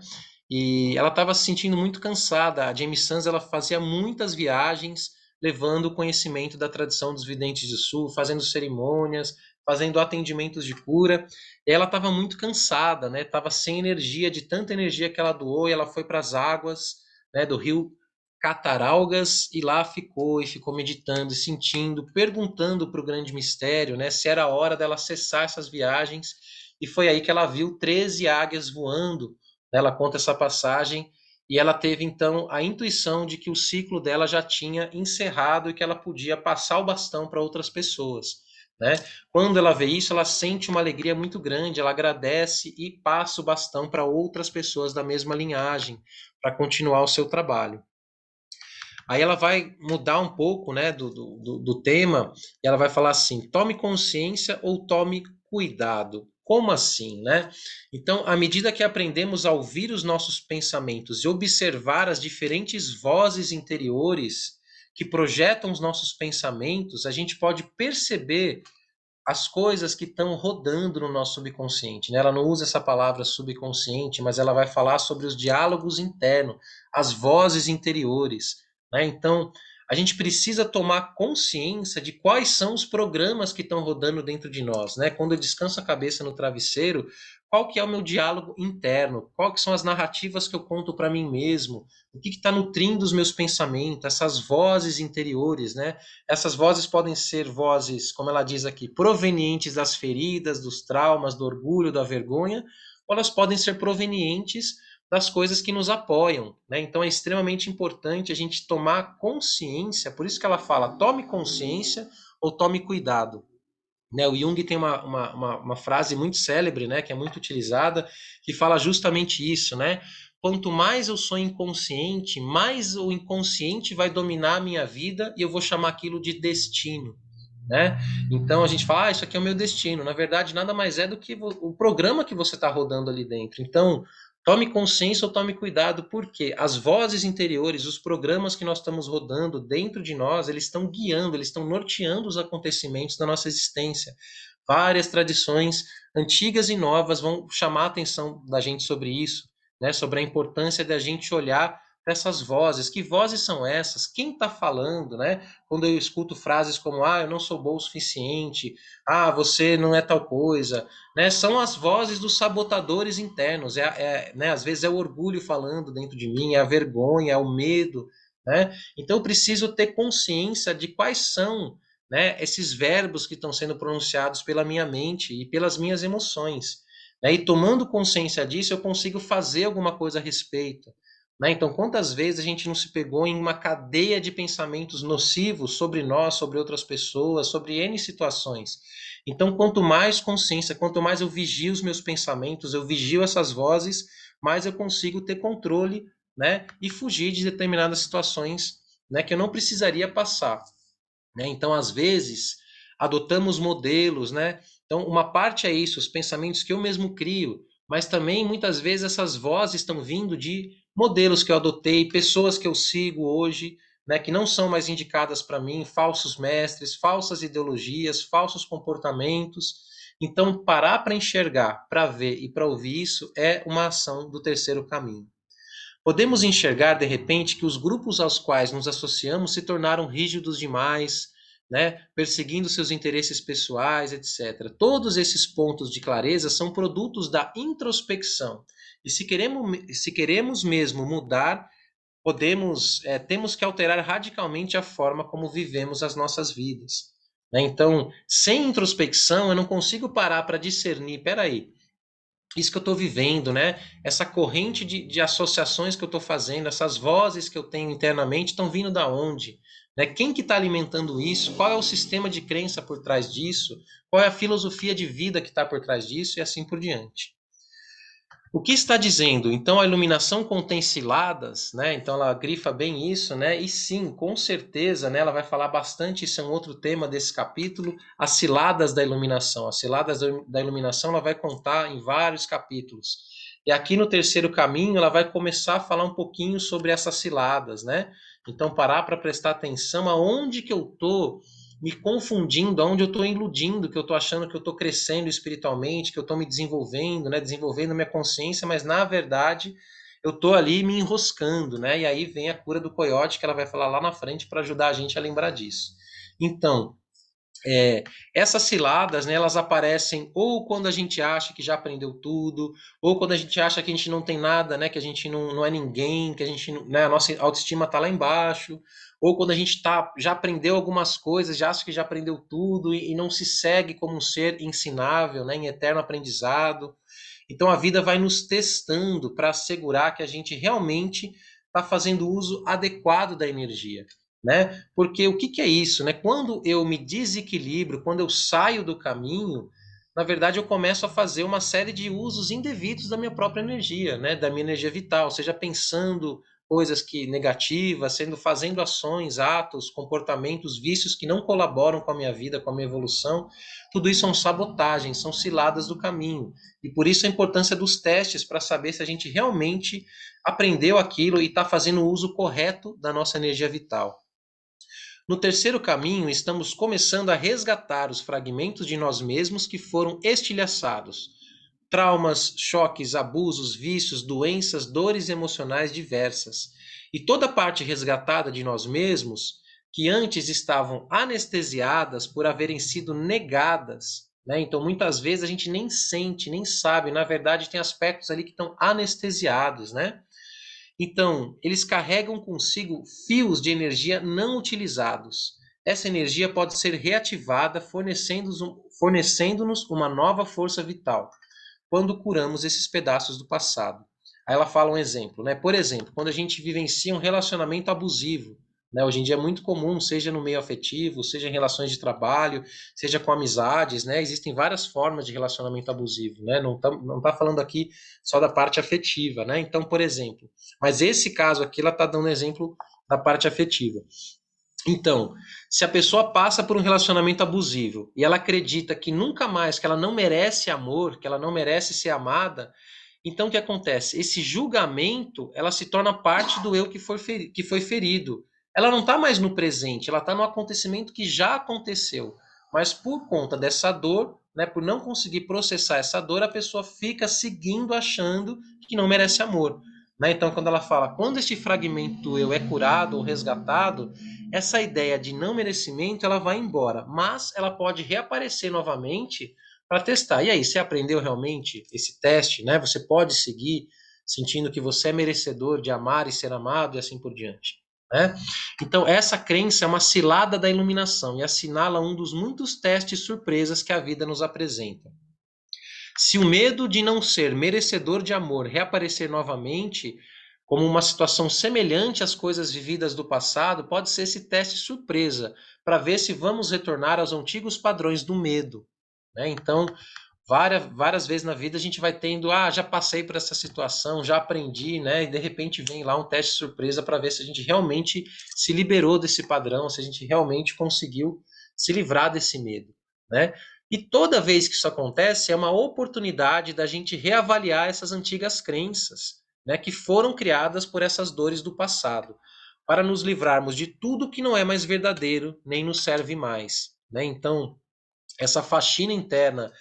e ela estava se sentindo muito cansada. A Jamie Sands, ela fazia muitas viagens, levando o conhecimento da tradição dos videntes do sul, fazendo cerimônias, fazendo atendimentos de cura. E ela estava muito cansada, né, estava sem energia, de tanta energia que ela doou, e ela foi para as águas, né, do rio Cataralgas, e lá ficou e ficou meditando, sentindo, perguntando para o grande mistério, né, se era a hora dela cessar essas viagens. E foi aí que ela viu 13 águias voando. Ela conta essa passagem e ela teve então a intuição de que o ciclo dela já tinha encerrado e que ela podia passar o bastão para outras pessoas. né? Quando ela vê isso, ela sente uma alegria muito grande, ela agradece e passa o bastão para outras pessoas da mesma linhagem, para continuar o seu trabalho. Aí ela vai mudar um pouco, né, do tema, e ela vai falar assim: tome consciência ou tome cuidado. Como assim, né? Então, à medida que aprendemos a ouvir os nossos pensamentos e observar as diferentes vozes interiores que projetam os nossos pensamentos, a gente pode perceber as coisas que estão rodando no nosso subconsciente, né? Ela não usa essa palavra subconsciente, mas ela vai falar sobre os diálogos internos, as vozes interiores, né? Então, a gente precisa tomar consciência de quais são os programas que estão rodando dentro de nós, né? Quando eu descanso a cabeça no travesseiro, qual que é o meu diálogo interno? Quais que são as narrativas que eu conto para mim mesmo? O que está nutrindo os meus pensamentos? Essas vozes interiores, né? Essas vozes podem ser vozes, como ela diz aqui, provenientes das feridas, dos traumas, do orgulho, da vergonha, ou elas podem ser provenientes das coisas que nos apoiam, né? Então é extremamente importante a gente tomar consciência, por isso que ela fala, tome consciência ou tome cuidado. Né, o Jung tem uma frase muito célebre, né, que é muito utilizada, que fala justamente isso, né? Quanto mais eu sou inconsciente, mais o inconsciente vai dominar a minha vida e eu vou chamar aquilo de destino, né? Então a gente fala, isso aqui é o meu destino. Na verdade, nada mais é do que o programa que você está rodando ali dentro. Então, tome consciência ou tome cuidado, porque as vozes interiores, os programas que nós estamos rodando dentro de nós, eles estão guiando, eles estão norteando os acontecimentos da nossa existência. Várias tradições antigas e novas vão chamar a atenção da gente sobre isso, né? Sobre a importância da gente olhar para essas vozes. Que vozes são essas? Quem está falando, né? Quando eu escuto frases como, ah, eu não sou bom o suficiente, ah, você não é tal coisa, né? São as vozes dos sabotadores internos, né? Às vezes é o orgulho falando dentro de mim, é a vergonha, é o medo, né? Então eu preciso ter consciência de quais são, né, esses verbos que estão sendo pronunciados pela minha mente e pelas minhas emoções, né? E tomando consciência disso, eu consigo fazer alguma coisa a respeito. Né? Então, quantas vezes a gente não se pegou em uma cadeia de pensamentos nocivos sobre nós, sobre outras pessoas, sobre N situações? Então, quanto mais consciência, quanto mais eu vigio os meus pensamentos, eu vigio essas vozes, mais eu consigo ter controle, né? E fugir de determinadas situações, né, que eu não precisaria passar. Né? Então, às vezes, adotamos modelos, né? Então, uma parte é isso, os pensamentos que eu mesmo crio, mas também muitas vezes essas vozes estão vindo de modelos que eu adotei, pessoas que eu sigo hoje, né, que não são mais indicadas para mim, falsos mestres, falsas ideologias, falsos comportamentos. Então, parar para enxergar, para ver e para ouvir isso é uma ação do terceiro caminho. Podemos enxergar, de repente, que os grupos aos quais nos associamos se tornaram rígidos demais, né, perseguindo seus interesses pessoais, etc. Todos esses pontos de clareza são produtos da introspecção. E se queremos mesmo mudar, temos que alterar radicalmente a forma como vivemos as nossas vidas. Né? Então, sem introspecção, eu não consigo parar para discernir, peraí, isso que eu estou vivendo, né? Essa corrente de associações que eu estou fazendo, essas vozes que eu tenho internamente estão vindo da onde? Né? Quem que está alimentando isso? Qual é o sistema de crença por trás disso? Qual é a filosofia de vida que está por trás disso? E assim por diante. O que está dizendo? Então a iluminação contém ciladas, né? Então ela grifa bem isso, né? E sim, com certeza, né? Ela vai falar bastante, isso é um outro tema desse capítulo, as ciladas da iluminação. As ciladas da iluminação ela vai contar em vários capítulos. E aqui no terceiro caminho ela vai começar a falar um pouquinho sobre essas ciladas, né? Então parar para prestar atenção aonde que eu tô me confundindo, aonde eu estou iludindo, que eu estou achando que eu estou crescendo espiritualmente, que eu estou me desenvolvendo, né, desenvolvendo minha consciência, mas na verdade eu estou ali me enroscando, né? E aí vem a cura do coiote que ela vai falar lá na frente para ajudar a gente a lembrar disso. Então, essas ciladas, né, elas aparecem ou quando a gente acha que já aprendeu tudo, ou quando a gente acha que a gente não tem nada, né, que a gente não é ninguém, que a gente, né, a nossa autoestima está lá embaixo, ou quando a gente já aprendeu algumas coisas, já acha que já aprendeu tudo e não se segue como um ser ensinável, né, em eterno aprendizado. Então a vida vai nos testando para assegurar que a gente realmente está fazendo uso adequado da energia. né? Porque o que que é isso, né? Quando eu me desequilibro, quando eu saio do caminho, na verdade eu começo a fazer uma série de usos indevidos da minha própria energia, né? Da minha energia vital, seja pensando coisas que negativas, fazendo ações, atos, comportamentos, vícios que não colaboram com a minha vida, com a minha evolução. Tudo isso são sabotagens, são ciladas do caminho. E por isso a importância dos testes para saber se a gente realmente aprendeu aquilo e está fazendo o uso correto da nossa energia vital. No terceiro caminho, estamos começando a resgatar os fragmentos de nós mesmos que foram estilhaçados. Traumas, choques, abusos, vícios, doenças, dores emocionais diversas. E toda parte resgatada de nós mesmos, que antes estavam anestesiadas por haverem sido negadas, né? Então, muitas vezes a gente nem sente, nem sabe. Na verdade, tem aspectos ali que estão anestesiados, né? Então, eles carregam consigo fios de energia não utilizados. Essa energia pode ser reativada, fornecendo-nos uma nova força vital, quando curamos esses pedaços do passado. Aí ela fala um exemplo, né? Por exemplo, quando a gente vivencia um relacionamento abusivo, né? Hoje em dia é muito comum, seja no meio afetivo, seja em relações de trabalho, seja com amizades, né? Existem várias formas de relacionamento abusivo, né? Não tá falando aqui só da parte afetiva, né? Então, por exemplo, mas esse caso aqui, ela está dando exemplo da parte afetiva. Então, se a pessoa passa por um relacionamento abusivo e ela acredita que nunca mais, que ela não merece amor, que ela não merece ser amada, então o que acontece? Esse julgamento, ela se torna parte do eu que foi ferido. Ela não está mais no presente, ela está no acontecimento que já aconteceu. Mas por conta dessa dor, né, por não conseguir processar essa dor, a pessoa fica seguindo achando que não merece amor. Né? Então, quando ela fala, quando este fragmento do eu é curado ou resgatado, essa ideia de não merecimento ela vai embora, mas ela pode reaparecer novamente para testar. E aí, você aprendeu realmente esse teste, né? Você pode seguir sentindo que você é merecedor de amar e ser amado e assim por diante, né? Então, essa crença é uma cilada da iluminação e assinala um dos muitos testes surpresas que a vida nos apresenta. Se o medo de não ser merecedor de amor reaparecer novamente, como uma situação semelhante às coisas vividas do passado, pode ser esse teste surpresa para ver se vamos retornar aos antigos padrões do medo. Né? Então, várias vezes na vida a gente vai tendo, já passei por essa situação, já aprendi, né? E de repente vem lá um teste surpresa para ver se a gente realmente se liberou desse padrão, se a gente realmente conseguiu se livrar desse medo, né? E toda vez que isso acontece, é uma oportunidade da gente reavaliar essas antigas crenças, né, que foram criadas por essas dores do passado, para nos livrarmos de tudo que não é mais verdadeiro, nem nos serve mais. Né? Então, essa faxina interna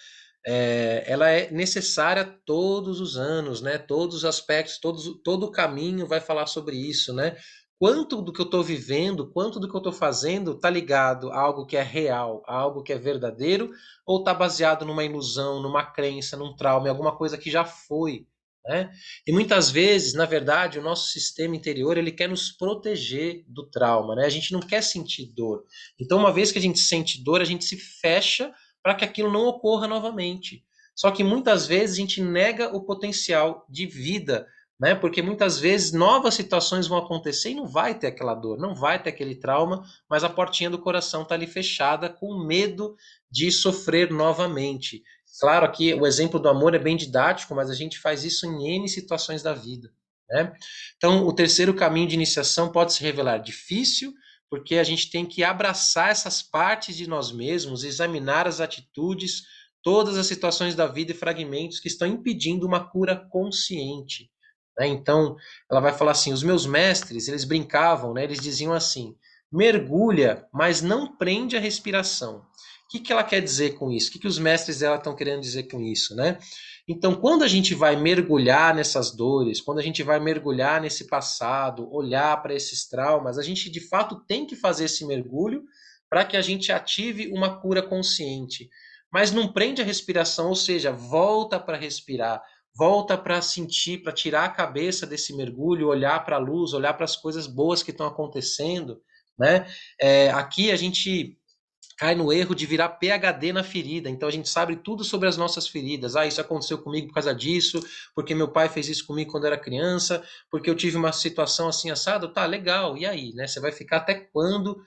ela é necessária todos os anos, né? Todos os aspectos, todo o caminho vai falar sobre isso, né? Quanto do que eu estou vivendo, quanto do que eu estou fazendo está ligado a algo que é real, a algo que é verdadeiro, ou está baseado numa ilusão, numa crença, num trauma, em alguma coisa que já foi, né? E muitas vezes, na verdade, o nosso sistema interior ele quer nos proteger do trauma, né? A gente não quer sentir dor. Então, uma vez que a gente sente dor, a gente se fecha para que aquilo não ocorra novamente. Só que muitas vezes a gente nega o potencial de vida, né? Porque muitas vezes novas situações vão acontecer e não vai ter aquela dor, não vai ter aquele trauma, mas a portinha do coração está ali fechada com medo de sofrer novamente. Claro, aqui o exemplo do amor é bem didático, mas a gente faz isso em N situações da vida. Né? Então, o terceiro caminho de iniciação pode se revelar difícil, porque a gente tem que abraçar essas partes de nós mesmos, examinar as atitudes, todas as situações da vida e fragmentos que estão impedindo uma cura consciente. Né? Então, ela vai falar assim: os meus mestres, eles brincavam, né? Eles diziam assim: mergulha, mas não prende a respiração. O que ela quer dizer com isso? O que os mestres dela estão querendo dizer com isso, né? Então, quando a gente vai mergulhar nessas dores, quando a gente vai mergulhar nesse passado, olhar para esses traumas, a gente de fato tem que fazer esse mergulho para que a gente ative uma cura consciente. Mas não prende a respiração, ou seja, volta para respirar, volta para sentir, para tirar a cabeça desse mergulho, olhar para a luz, olhar para as coisas boas que estão acontecendo, né? Aqui a gente cai no erro de virar PhD na ferida. Então a gente sabe tudo sobre as nossas feridas. Ah, isso aconteceu comigo por causa disso, porque meu pai fez isso comigo quando eu era criança, porque eu tive uma situação assim assado. Tá, legal. E aí, né? Você vai ficar até quando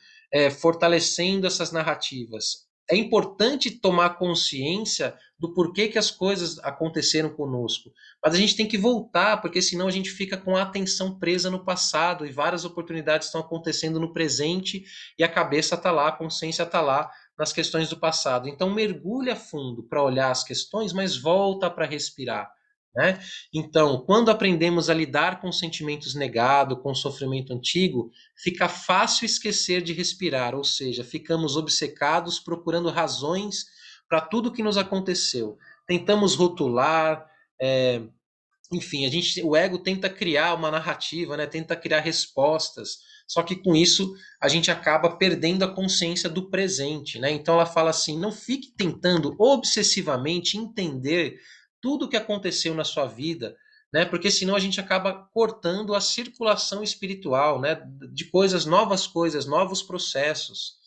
fortalecendo essas narrativas? É importante tomar consciência do porquê que as coisas aconteceram conosco. Mas a gente tem que voltar, porque senão a gente fica com a atenção presa no passado e várias oportunidades estão acontecendo no presente e a cabeça está lá, a consciência está lá nas questões do passado. Então mergulha fundo para olhar as questões, mas volta para respirar. Né? Então, quando aprendemos a lidar com sentimentos negados, com o sofrimento antigo, fica fácil esquecer de respirar, ou seja, ficamos obcecados procurando razões para tudo que nos aconteceu. Tentamos rotular, é, enfim, o ego tenta criar uma narrativa, né? Tenta criar respostas. Só que com isso a gente acaba perdendo a consciência do presente, né? Então ela fala assim: não fique tentando obsessivamente entender tudo o que aconteceu na sua vida, né? Porque senão a gente acaba cortando a circulação espiritual, né? De coisas, novos processos.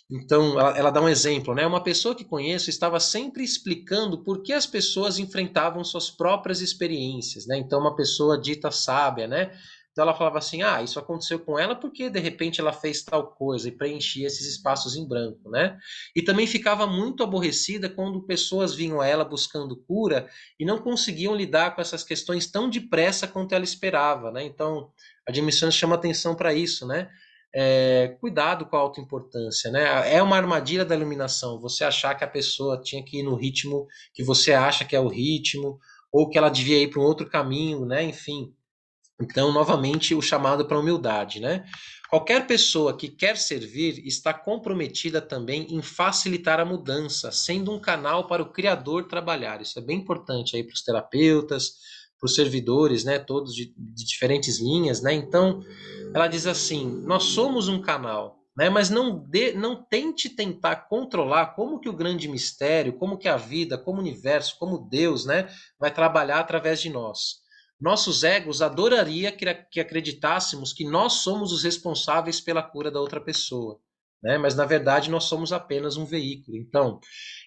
Então, ela dá um exemplo, né? Uma pessoa que conheço estava sempre explicando por que as pessoas enfrentavam suas próprias experiências, né? Então, uma pessoa dita sábia, né? Então, ela falava assim: ah, isso aconteceu com ela porque de repente ela fez tal coisa e preenchia esses espaços em branco, né? E também ficava muito aborrecida quando pessoas vinham a ela buscando cura e não conseguiam lidar com essas questões tão depressa quanto ela esperava, né? Então, a Jimmy Smith chama atenção para isso, né? Cuidado com a autoimportância, né? É uma armadilha da iluminação, você achar que a pessoa tinha que ir no ritmo que você acha que é o ritmo, ou que ela devia ir para um outro caminho, né? Enfim. Então, novamente, o chamado para a humildade, né? Qualquer pessoa que quer servir está comprometida também em facilitar a mudança, sendo um canal para o Criador trabalhar. Isso é bem importante aí para os terapeutas, para os servidores, né? Todos de diferentes linhas, né? Então, ela diz assim: nós somos um canal, né? Mas não tente tentar controlar como que o grande mistério, como que a vida, como o universo, como Deus, né? Vai trabalhar através de nós. Nossos egos adoraria que acreditássemos que nós somos os responsáveis pela cura da outra pessoa, né? Mas na verdade nós somos apenas um veículo. Então,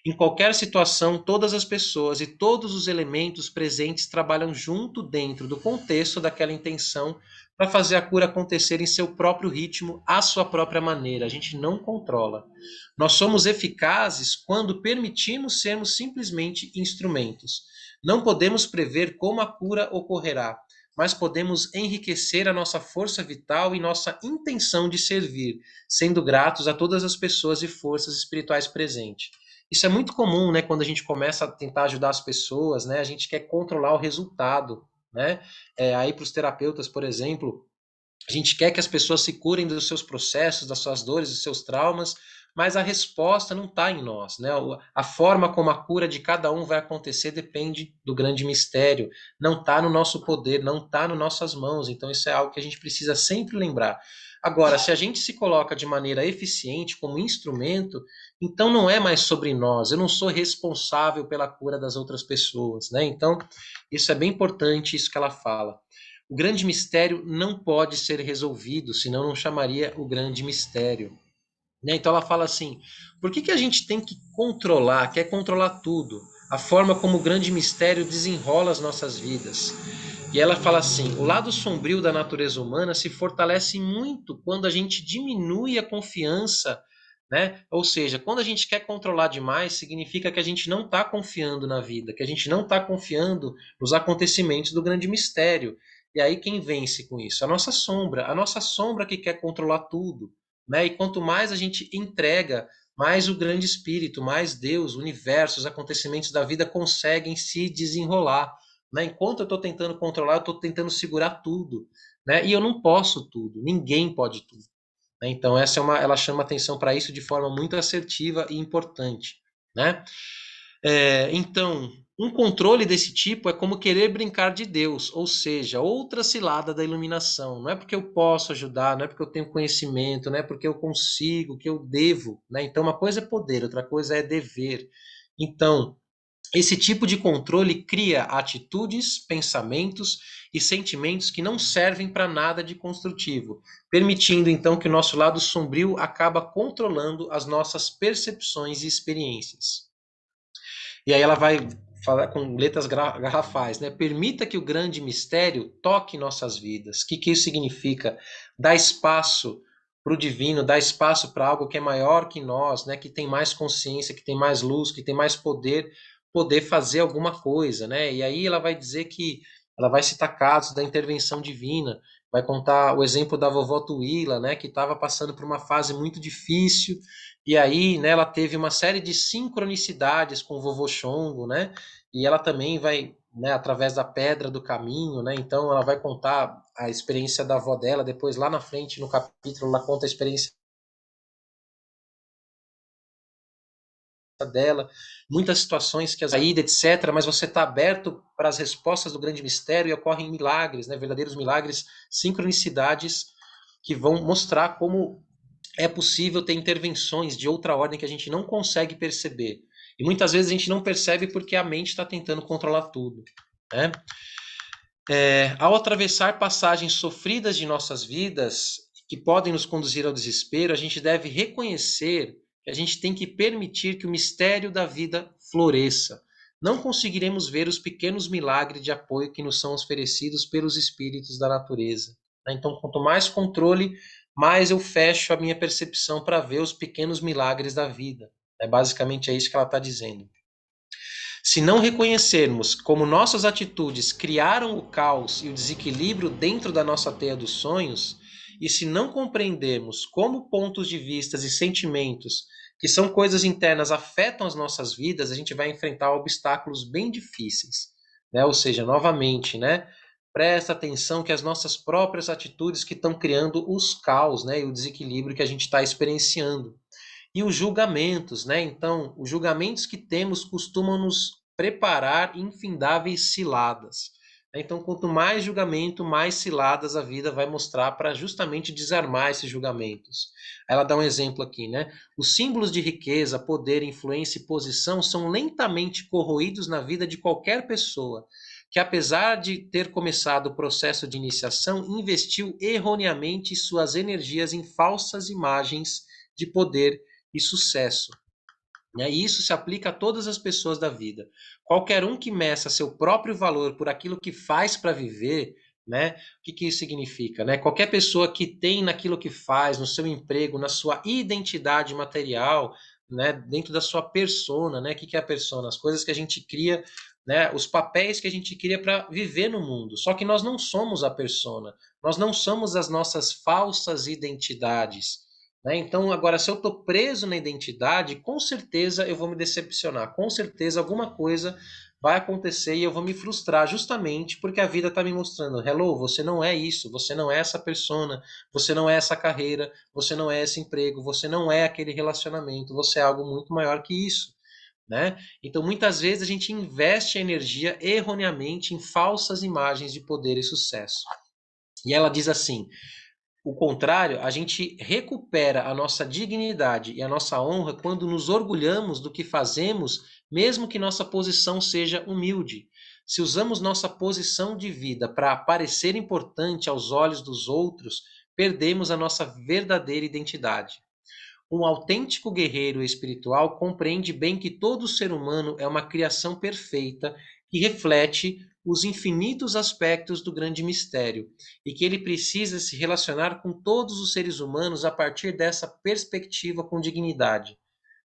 em qualquer situação, todas as pessoas e todos os elementos presentes trabalham junto dentro do contexto daquela intenção para fazer a cura acontecer em seu próprio ritmo, à sua própria maneira. A gente não controla. Nós somos eficazes quando permitimos sermos simplesmente instrumentos. Não podemos prever como a cura ocorrerá, mas podemos enriquecer a nossa força vital e nossa intenção de servir, sendo gratos a todas as pessoas e forças espirituais presentes. Isso é muito comum, né? Quando a gente começa a tentar ajudar as pessoas, né? A gente quer controlar o resultado, né? Aí para os terapeutas, por exemplo, a gente quer que as pessoas se curem dos seus processos, das suas dores, dos seus traumas, mas a resposta não está em nós, né? A forma como a cura de cada um vai acontecer depende do grande mistério. Não está no nosso poder, não está nas nossas mãos. Então isso é algo que a gente precisa sempre lembrar. Agora, se a gente se coloca de maneira eficiente como instrumento, então não é mais sobre nós. Eu não sou responsável pela cura das outras pessoas, né? Então isso é bem importante, isso que ela fala. O grande mistério não pode ser resolvido, senão não chamaria o grande mistério. Né? Então ela fala assim: por que a gente tem que controlar, quer controlar tudo? A forma como o grande mistério desenrola as nossas vidas. E ela fala assim: o lado sombrio da natureza humana se fortalece muito quando a gente diminui a confiança, né? Ou seja, quando a gente quer controlar demais, significa que a gente não está confiando na vida, que a gente não está confiando nos acontecimentos do grande mistério. E aí quem vence com isso? A nossa sombra que quer controlar tudo, né? E quanto mais a gente entrega, mais o grande espírito, mais Deus, o universo, os acontecimentos da vida conseguem se desenrolar. Né? Enquanto eu estou tentando controlar, eu estou tentando segurar tudo, né? E eu não posso tudo, ninguém pode tudo. Né? Então ela chama atenção para isso de forma muito assertiva e importante, né? Então, um controle desse tipo é como querer brincar de Deus, ou seja, outra cilada da iluminação. Não é porque eu posso ajudar, não é porque eu tenho conhecimento, não é porque eu consigo, que eu devo. Né? Então, uma coisa é poder, outra coisa é dever. Então, Esse tipo de controle cria atitudes, pensamentos e sentimentos que não servem para nada de construtivo, permitindo então que o nosso lado sombrio acaba controlando as nossas percepções e experiências. E aí ela vai falar com letras garrafais, né? Permita que o grande mistério toque nossas vidas. O que isso significa? Dar espaço para o divino, dar espaço para algo que é maior que nós, né? Que tem mais consciência, que tem mais luz, que tem mais poder fazer alguma coisa, né? E aí ela vai dizer que ela vai citar casos da intervenção divina, vai contar o exemplo da vovó Tuíla, né? Que estava passando por uma fase muito difícil e aí, né, ela teve uma série de sincronicidades com o vovô Xongo, né? E ela também vai, né, através da pedra do caminho, né? Então ela vai contar a experiência da avó dela, depois lá na frente no capítulo ela conta a experiência dela, muitas situações que as saída, etc, mas você está aberto para as respostas do grande mistério e ocorrem milagres, né, verdadeiros milagres, sincronicidades que vão mostrar como é possível ter intervenções de outra ordem que a gente não consegue perceber. E muitas vezes a gente não percebe porque a mente está tentando controlar tudo. Né? Ao atravessar passagens sofridas de nossas vidas, que podem nos conduzir ao desespero, a gente deve reconhecer que a gente tem que permitir que o mistério da vida floresça. Não conseguiremos ver os pequenos milagres de apoio que nos são oferecidos pelos espíritos da natureza. Então, quanto mais controle, mais eu fecho a minha percepção para ver os pequenos milagres da vida. Basicamente é isso que ela está dizendo. Se não reconhecermos como nossas atitudes criaram o caos e o desequilíbrio dentro da nossa teia dos sonhos, e se não compreendermos como pontos de vista e sentimentos, que são coisas internas, afetam as nossas vidas, a gente vai enfrentar obstáculos bem difíceis. Né? Ou seja, novamente, né? Presta atenção que as nossas próprias atitudes que estão criando os caos, né? E o desequilíbrio que a gente está experienciando. E os julgamentos, né? Então, os julgamentos que temos costumam nos preparar infindáveis ciladas. Então, quanto mais julgamento, mais ciladas a vida vai mostrar para justamente desarmar esses julgamentos. Ela dá um exemplo aqui, né? Os símbolos de riqueza, poder, influência e posição são lentamente corroídos na vida de qualquer pessoa que, apesar de ter começado o processo de iniciação, investiu erroneamente suas energias em falsas imagens de poder e sucesso. E isso se aplica a todas as pessoas da vida. Qualquer um que meça seu próprio valor por aquilo que faz para viver, né? O que isso significa? Né? Qualquer pessoa que tem naquilo que faz, no seu emprego, na sua identidade material, né? Dentro da sua persona, né? O que é a persona? As coisas que a gente cria, né? Os papéis que a gente cria para viver no mundo. Só que nós não somos a persona, nós não somos as nossas falsas identidades. Né? Então, agora, se eu estou preso na identidade, com certeza eu vou me decepcionar, com certeza alguma coisa vai acontecer e eu vou me frustrar, justamente porque a vida está me mostrando: hello, você não é isso, você não é essa persona, você não é essa carreira, você não é esse emprego, você não é aquele relacionamento, você é algo muito maior que isso. Né? Então, muitas vezes a gente investe a energia erroneamente em falsas imagens de poder e sucesso. E ela diz assim: o contrário, a gente recupera a nossa dignidade e a nossa honra quando nos orgulhamos do que fazemos, mesmo que nossa posição seja humilde. Se usamos nossa posição de vida para parecer importante aos olhos dos outros, perdemos a nossa verdadeira identidade. Um autêntico guerreiro espiritual compreende bem que todo ser humano é uma criação perfeita que reflete os infinitos aspectos do grande mistério e que ele precisa se relacionar com todos os seres humanos a partir dessa perspectiva com dignidade.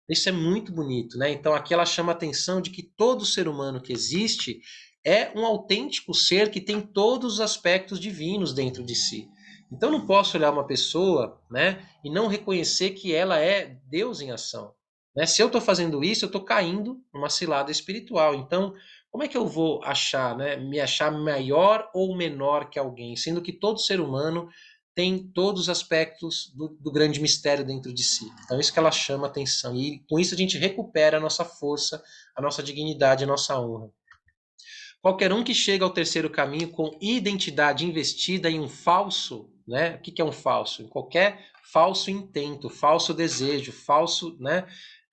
Isso é muito bonito, né? Então aqui ela chama a atenção de que todo ser humano que existe é um autêntico ser que tem todos os aspectos divinos dentro de si. Então eu não posso olhar uma pessoa, né, e não reconhecer que ela é Deus em ação. Né? Se eu estou fazendo isso, eu estou caindo numa cilada espiritual. Então, como é que eu vou achar, né, me achar maior ou menor que alguém, sendo que todo ser humano tem todos os aspectos do grande mistério dentro de si. Então, isso que ela chama atenção. E com isso a gente recupera a nossa força, a nossa dignidade, a nossa honra. Qualquer um que chega ao terceiro caminho com identidade investida em um falso, né? O que é um falso? Em qualquer falso intento, falso desejo, falso, né?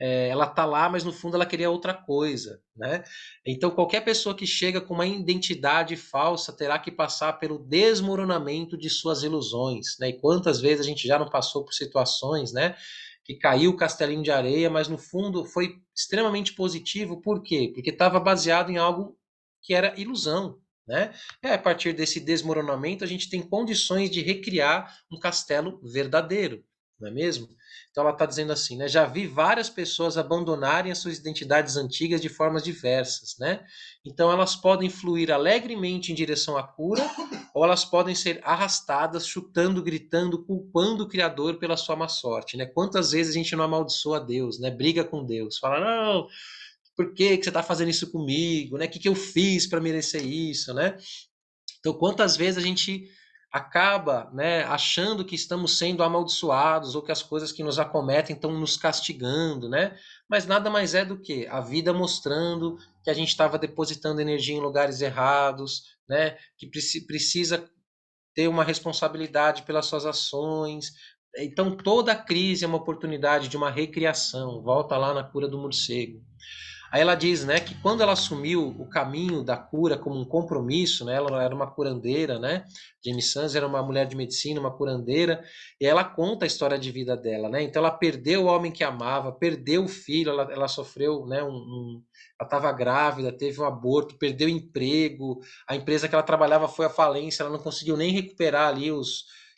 ela tá lá, mas no fundo ela queria outra coisa, né? Então qualquer pessoa que chega com uma identidade falsa terá que passar pelo desmoronamento de suas ilusões, né? E quantas vezes a gente já não passou por situações, né? Que caiu o castelinho de areia, mas no fundo foi extremamente positivo. Por quê? Porque estava baseado em algo que era ilusão, né? A partir desse desmoronamento a gente tem condições de recriar um castelo verdadeiro, não é mesmo? Então ela está dizendo assim, né? Já vi várias pessoas abandonarem as suas identidades antigas de formas diversas, né? Então elas podem fluir alegremente em direção à cura, ou elas podem ser arrastadas, chutando, gritando, culpando o Criador pela sua má sorte, né? Quantas vezes a gente não amaldiçoa Deus, né? Briga com Deus, fala, não, por que você está fazendo isso comigo, né? O que eu fiz para merecer isso, né? Então, quantas vezes a gente acaba, né, achando que estamos sendo amaldiçoados ou que as coisas que nos acometem estão nos castigando, né? Mas nada mais é do que a vida mostrando que a gente estava depositando energia em lugares errados, né? Que precisa ter uma responsabilidade pelas suas ações. Então, toda crise é uma oportunidade de uma recriação. Volta lá na cura do morcego. Aí ela diz, né, que quando ela assumiu o caminho da cura como um compromisso, né, ela era uma curandeira, né, Jamie Sams era uma mulher de medicina, uma curandeira, e ela conta a história de vida dela, né, então ela perdeu o homem que amava, perdeu o filho, ela sofreu, né, ela estava grávida, teve um aborto, perdeu o emprego, a empresa que ela trabalhava foi à falência, ela não conseguiu nem recuperar ali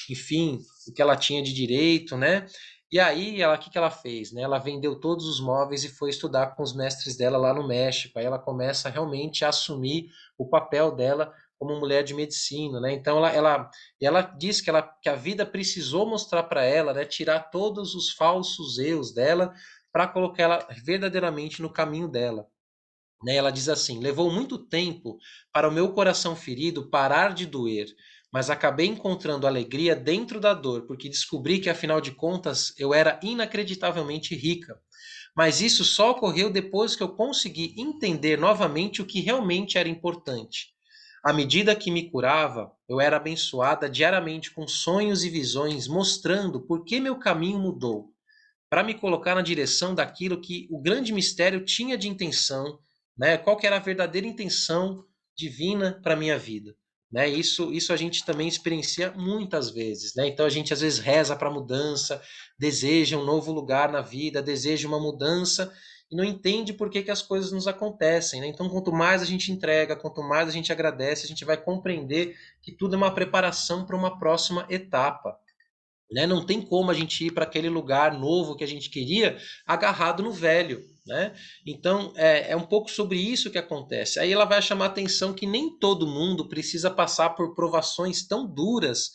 enfim, o que ela tinha de direito, né, e aí, o que ela fez? Né? Ela vendeu todos os móveis e foi estudar com os mestres dela lá no México. Aí ela começa realmente a assumir o papel dela como mulher de medicina. Né? Então, ela diz que a vida precisou mostrar para ela, né, tirar todos os falsos erros dela para colocar ela verdadeiramente no caminho dela. Né? Ela diz assim: levou muito tempo para o meu coração ferido parar de doer, mas acabei encontrando alegria dentro da dor, porque descobri que, afinal de contas, eu era inacreditavelmente rica. Mas isso só ocorreu depois que eu consegui entender novamente o que realmente era importante. À medida que me curava, eu era abençoada diariamente com sonhos e visões mostrando por que meu caminho mudou, para me colocar na direção daquilo que o grande mistério tinha de intenção, né? Qual que era a verdadeira intenção divina para a minha vida. Né? Isso a gente também experiencia muitas vezes. Né? Então a gente às vezes reza para mudança, deseja um novo lugar na vida, deseja uma mudança e não entende por que as coisas nos acontecem. Né? Então quanto mais a gente entrega, quanto mais a gente agradece, a gente vai compreender que tudo é uma preparação para uma próxima etapa. Né? Não tem como a gente ir para aquele lugar novo que a gente queria agarrado no velho. Né? Então é um pouco sobre isso que acontece. Aí ela vai chamar a atenção que nem todo mundo precisa passar por provações tão duras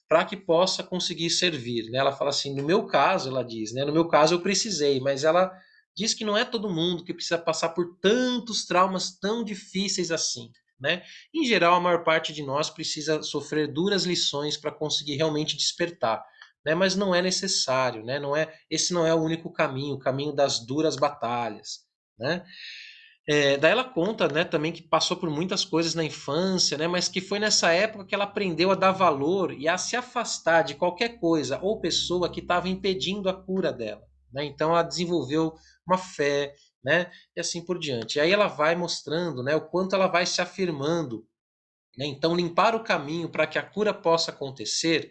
para que possa conseguir servir. Né? Ela fala assim, no meu caso, ela diz, né? No meu caso eu precisei, mas ela diz que não é todo mundo que precisa passar por tantos traumas tão difíceis assim. Né? Em geral, a maior parte de nós precisa sofrer duras lições para conseguir realmente despertar. Né? Mas não é necessário, né? Esse não é o único caminho, o caminho das duras batalhas. Né? Daí ela conta, né, também que passou por muitas coisas na infância, né, mas que foi nessa época que ela aprendeu a dar valor e a se afastar de qualquer coisa ou pessoa que estava impedindo a cura dela. Né? Então ela desenvolveu uma fé, né, e assim por diante. E aí ela vai mostrando, né, o quanto ela vai se afirmando. Né? Então, limpar o caminho para que a cura possa acontecer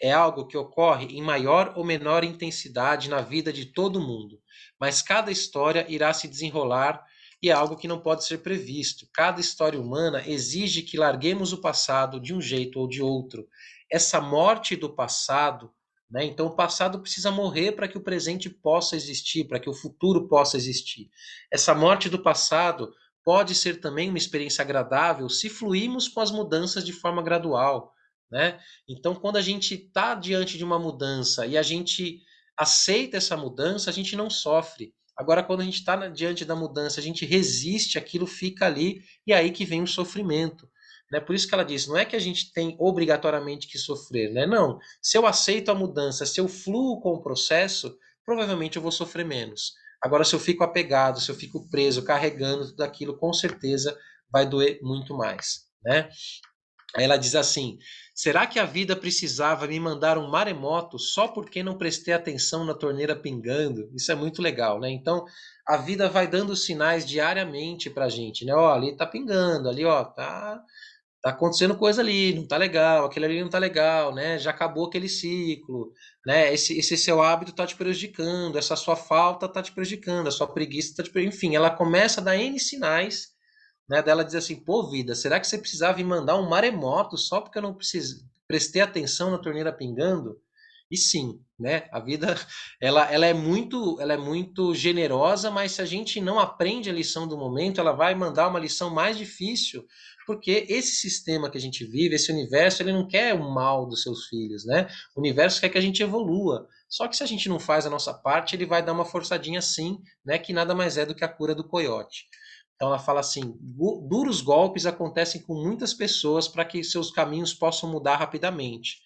é algo que ocorre em maior ou menor intensidade na vida de todo mundo, mas cada história irá se desenrolar e é algo que não pode ser previsto. Cada história humana exige que larguemos o passado de um jeito ou de outro. Essa morte do passado, né? Então, o passado precisa morrer para que o presente possa existir, para que o futuro possa existir. Essa morte do passado pode ser também uma experiência agradável se fluirmos com as mudanças de forma gradual, né? Então, quando a gente está diante de uma mudança e a gente aceita essa mudança, a gente não sofre. Agora, quando a gente está diante da mudança, a gente resiste, aquilo fica ali e é aí que vem o sofrimento. Né? Por isso que ela diz, não é que a gente tem obrigatoriamente que sofrer, né? Não. Se eu aceito a mudança, se eu fluo com o processo, provavelmente eu vou sofrer menos. Agora, se eu fico apegado, se eu fico preso, carregando tudo aquilo, com certeza vai doer muito mais, né? Aí ela diz assim: será que a vida precisava me mandar um maremoto só porque não prestei atenção na torneira pingando? Isso é muito legal, né? Então, a vida vai dando sinais diariamente pra gente, né? Ó, ali tá pingando, ali, ó, tá acontecendo coisa ali, não tá legal, aquele ali não tá legal, né? Já acabou aquele ciclo, né? Esse seu hábito tá te prejudicando, essa sua falta tá te prejudicando, a sua preguiça tá te prejudicando. Enfim, ela começa a dar N sinais, né? Dela diz assim, pô, vida, será que você precisava me mandar um maremoto só porque eu não prestei atenção na torneira pingando? E sim, né? A vida, ela é muito generosa, mas se a gente não aprende a lição do momento, ela vai mandar uma lição mais difícil, porque esse sistema que a gente vive, esse universo, ele não quer o mal dos seus filhos, né? O universo quer que a gente evolua. Só que se a gente não faz a nossa parte, ele vai dar uma forçadinha assim, né? Que nada mais é do que a cura do coiote. Então ela fala assim: duros golpes acontecem com muitas pessoas para que seus caminhos possam mudar rapidamente.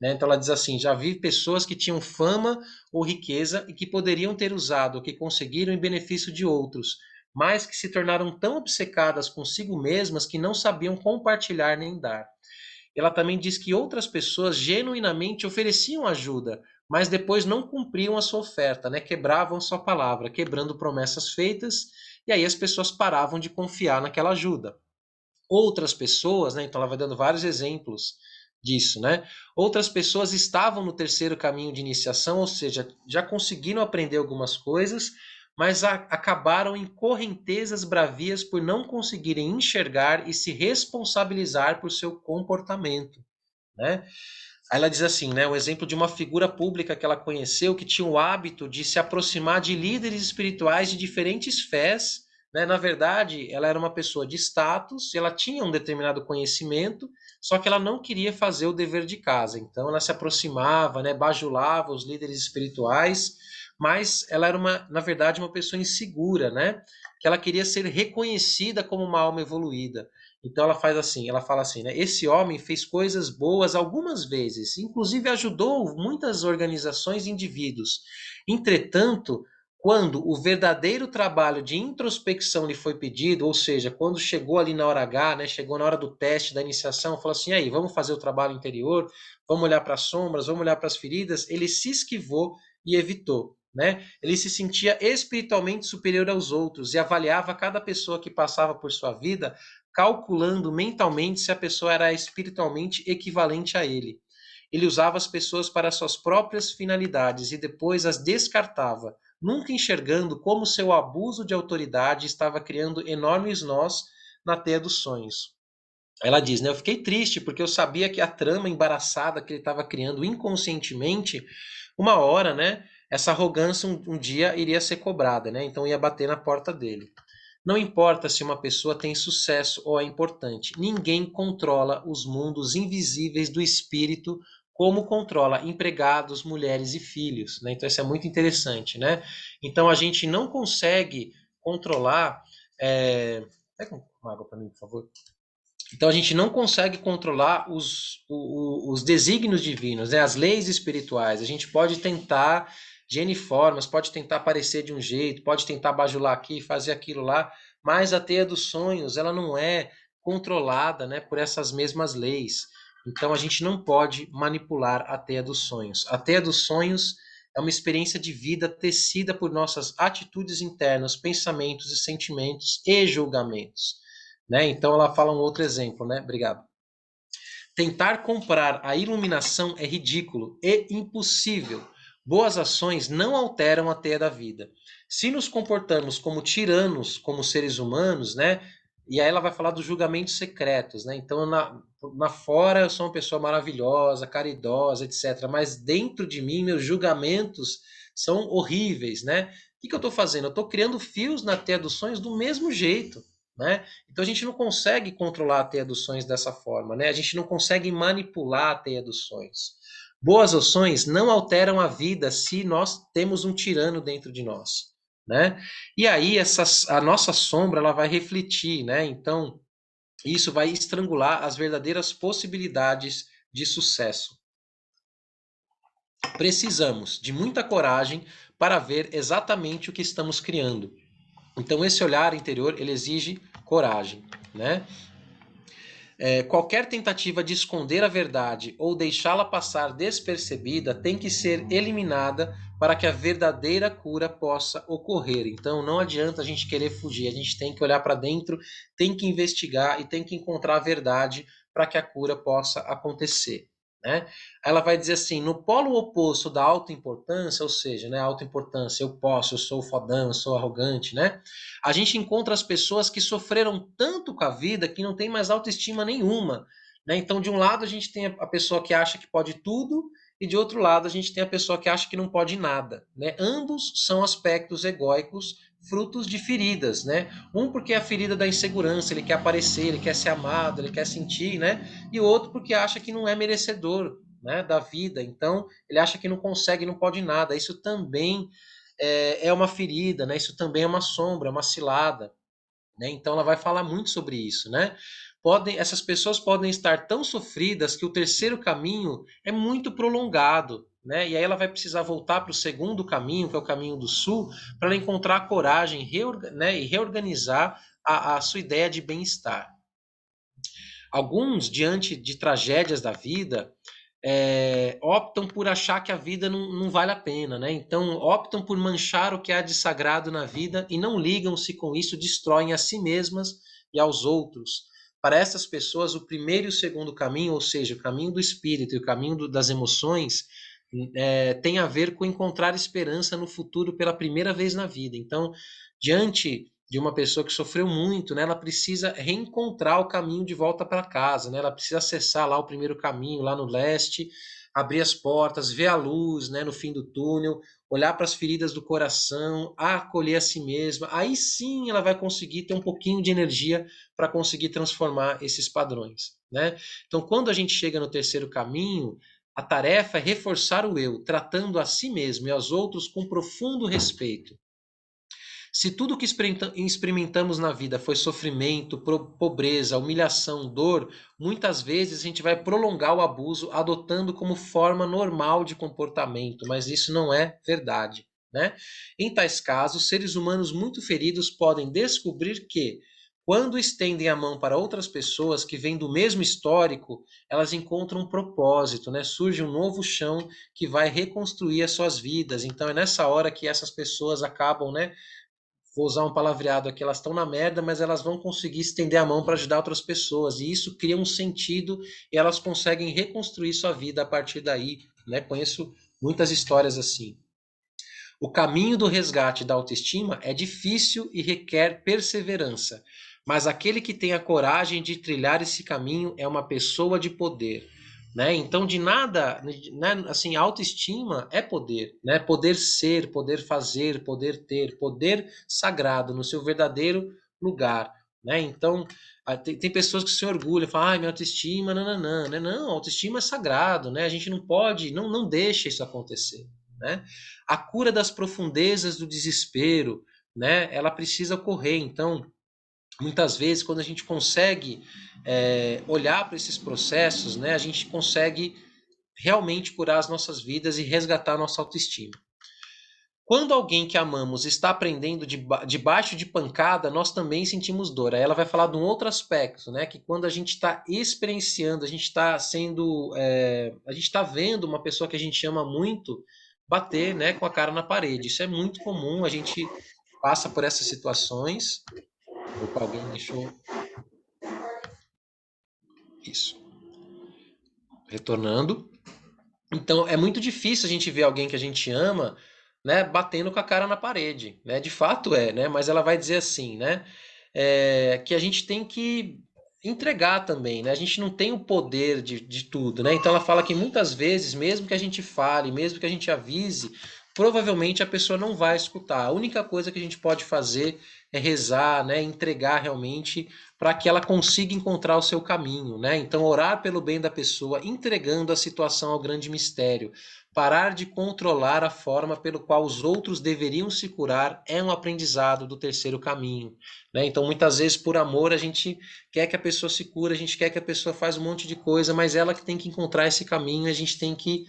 Né? Então ela diz assim: já vi pessoas que tinham fama ou riqueza e que poderiam ter usado o que conseguiram em benefício de outros, mas que se tornaram tão obcecadas consigo mesmas que não sabiam compartilhar nem dar. Ela também diz que outras pessoas genuinamente ofereciam ajuda, mas depois não cumpriam a sua oferta, né? Quebravam sua palavra, quebrando promessas feitas, e aí as pessoas paravam de confiar naquela ajuda. Outras pessoas, né? Então ela vai dando vários exemplos disso, né? Outras pessoas estavam no terceiro caminho de iniciação, ou seja, já conseguiram aprender algumas coisas, mas acabaram em correntezas bravias por não conseguirem enxergar e se responsabilizar por seu comportamento, né? Aí ela diz assim, né, o exemplo de uma figura pública que ela conheceu que tinha o hábito de se aproximar de líderes espirituais de diferentes fés, né? Na verdade, ela era uma pessoa de status, ela tinha um determinado conhecimento, só que ela não queria fazer o dever de casa. Então ela se aproximava, né, bajulava os líderes espirituais, mas ela era na verdade, uma pessoa insegura, né? Que ela queria ser reconhecida como uma alma evoluída. Então ela fala assim, né? Esse homem fez coisas boas algumas vezes, inclusive ajudou muitas organizações e indivíduos. Entretanto, quando o verdadeiro trabalho de introspecção lhe foi pedido, ou seja, quando chegou ali na hora H, né, chegou na hora do teste, da iniciação, falou assim, aí, vamos fazer o trabalho interior, vamos olhar para as sombras, vamos olhar para as feridas, ele se esquivou e evitou. Né? Ele se sentia espiritualmente superior aos outros e avaliava cada pessoa que passava por sua vida calculando mentalmente se a pessoa era espiritualmente equivalente a ele. Ele usava as pessoas para suas próprias finalidades e depois as descartava, nunca enxergando como seu abuso de autoridade estava criando enormes nós na teia dos sonhos. Ela diz, né? Eu fiquei triste porque eu sabia que a trama embaraçada que ele estava criando inconscientemente, uma hora, né? Essa arrogância um dia iria ser cobrada, né? Então ia bater na porta dele. Não importa se uma pessoa tem sucesso ou é importante, ninguém controla os mundos invisíveis do espírito como controla empregados, mulheres e filhos, né? Então isso é muito interessante, né? Então a gente não consegue controlar. Pega uma água para mim, por favor. Então a gente não consegue controlar os desígnios divinos, né? As leis espirituais. A gente pode tentar de N formas, pode tentar aparecer de um jeito, pode tentar bajular aqui, fazer aquilo lá, mas a teia dos sonhos, ela não é controlada, né, por essas mesmas leis. Então a gente não pode manipular a teia dos sonhos. A teia dos sonhos é uma experiência de vida tecida por nossas atitudes internas, pensamentos e sentimentos e julgamentos. Né? Então ela fala um outro exemplo, né? Obrigado. Tentar comprar a iluminação é ridículo e impossível. Boas ações não alteram a teia da vida. Se nos comportamos como tiranos, como seres humanos, né? E aí ela vai falar dos julgamentos secretos, né? Então, na fora eu sou uma pessoa maravilhosa, caridosa, etc. Mas dentro de mim, meus julgamentos são horríveis, né? O que eu estou fazendo? Eu estou criando fios na teia dos sonhos do mesmo jeito. Né? Então a gente não consegue controlar a teia dos sonhos dessa forma, né? A gente não consegue manipular a teia dos sonhos. Boas ações não alteram a vida se nós temos um tirano dentro de nós, né? E aí a nossa sombra ela vai refletir, né? Então isso vai estrangular as verdadeiras possibilidades de sucesso. Precisamos de muita coragem para ver exatamente o que estamos criando. Então esse olhar interior ele exige coragem, né? Qualquer tentativa de esconder a verdade ou deixá-la passar despercebida tem que ser eliminada para que a verdadeira cura possa ocorrer. Então não adianta a gente querer fugir, a gente tem que olhar para dentro, tem que investigar e tem que encontrar a verdade para que a cura possa acontecer. Né? Ela vai dizer assim, no polo oposto da autoimportância, ou seja, né, autoimportância, eu posso, eu sou fodão, eu sou arrogante, né? A gente encontra as pessoas que sofreram tanto com a vida que não tem mais autoestima nenhuma. Né? Então, de um lado, a gente tem a pessoa que acha que pode tudo, e de outro lado, a gente tem a pessoa que acha que não pode nada. Né? Ambos são aspectos egóicos, frutos de feridas. Né? Um porque é a ferida da insegurança, ele quer aparecer, ele quer ser amado, ele quer sentir, né? E o outro porque acha que não é merecedor, né, da vida. Então, ele acha que não consegue, não pode nada. Isso também é uma ferida, né? Isso também é uma sombra, é uma cilada. Né? Então ela vai falar muito sobre isso, né? Essas pessoas podem estar tão sofridas que o terceiro caminho é muito prolongado, né? E aí ela vai precisar voltar para o segundo caminho, que é o caminho do sul, para ela encontrar a coragem, né? E reorganizar a sua ideia de bem-estar. Alguns, diante de tragédias da vida, optam por achar que a vida não vale a pena, né? Então optam por manchar o que há de sagrado na vida e não ligam-se com isso, destroem a si mesmas e aos outros. Para essas pessoas, o primeiro e o segundo caminho, ou seja, o caminho do espírito e o caminho das emoções, tem a ver com encontrar esperança no futuro pela primeira vez na vida. Então, diante de uma pessoa que sofreu muito, né, ela precisa reencontrar o caminho de volta para casa, né, ela precisa acessar lá o primeiro caminho, lá no leste, abrir as portas, ver a luz, né, no fim do túnel, olhar para as feridas do coração, acolher a si mesma, aí sim ela vai conseguir ter um pouquinho de energia para conseguir transformar esses padrões. Né? Então, quando a gente chega no terceiro caminho, a tarefa é reforçar o eu, tratando a si mesmo e aos outros com profundo respeito. Se tudo que experimentamos na vida foi sofrimento, pobreza, humilhação, dor, muitas vezes a gente vai prolongar o abuso adotando como forma normal de comportamento, mas isso não é verdade. Né? Em tais casos, seres humanos muito feridos podem descobrir que, quando estendem a mão para outras pessoas que vêm do mesmo histórico, elas encontram um propósito, né? Surge um novo chão que vai reconstruir as suas vidas. Então é nessa hora que essas pessoas acabam, né? Vou usar um palavreado aqui, elas estão na merda, mas elas vão conseguir estender a mão para ajudar outras pessoas. E isso cria um sentido e elas conseguem reconstruir sua vida a partir daí. Né? Conheço muitas histórias assim. O caminho do resgate da autoestima é difícil e requer perseverança, mas aquele que tem a coragem de trilhar esse caminho é uma pessoa de poder. Né? Então, de nada, né? Assim, autoestima é poder, né? Poder ser, poder fazer, poder ter, poder sagrado no seu verdadeiro lugar. Né? Então, tem pessoas que se orgulham, falam, ai, minha autoestima, não, né? Não, autoestima é sagrado, né? A gente não pode, não deixa isso acontecer. Né? A cura das profundezas do desespero, né? Ela precisa ocorrer. Então, muitas vezes, quando a gente consegue olhar para esses processos, né? A gente consegue realmente curar as nossas vidas e resgatar a nossa autoestima. Quando alguém que amamos está aprendendo debaixo de pancada, nós também sentimos dor. Aí ela vai falar de um outro aspecto, né? Que quando a gente está experienciando, a gente está sendo, a gente está vendo uma pessoa que a gente ama muito bater, né, com a cara na parede. Isso é muito comum, a gente passa por essas situações. Opa, alguém deixou isso. Retornando. Então, é muito difícil a gente ver alguém que a gente ama, né, batendo com a cara na parede, né? De fato é, né? Mas ela vai dizer assim, né? Que a gente tem que entregar também, né? A gente não tem o poder de tudo, né? Então ela fala que muitas vezes, mesmo que a gente fale, mesmo que a gente avise, provavelmente a pessoa não vai escutar. A única coisa que a gente pode fazer é rezar, né? Entregar realmente para que ela consiga encontrar o seu caminho, né? Então orar pelo bem da pessoa, entregando a situação ao grande mistério. Parar de controlar a forma pelo qual os outros deveriam se curar é um aprendizado do terceiro caminho. Né? Então, muitas vezes, por amor, a gente quer que a pessoa se cure, a gente quer que a pessoa faça um monte de coisa, mas ela que tem que encontrar esse caminho, a gente tem que,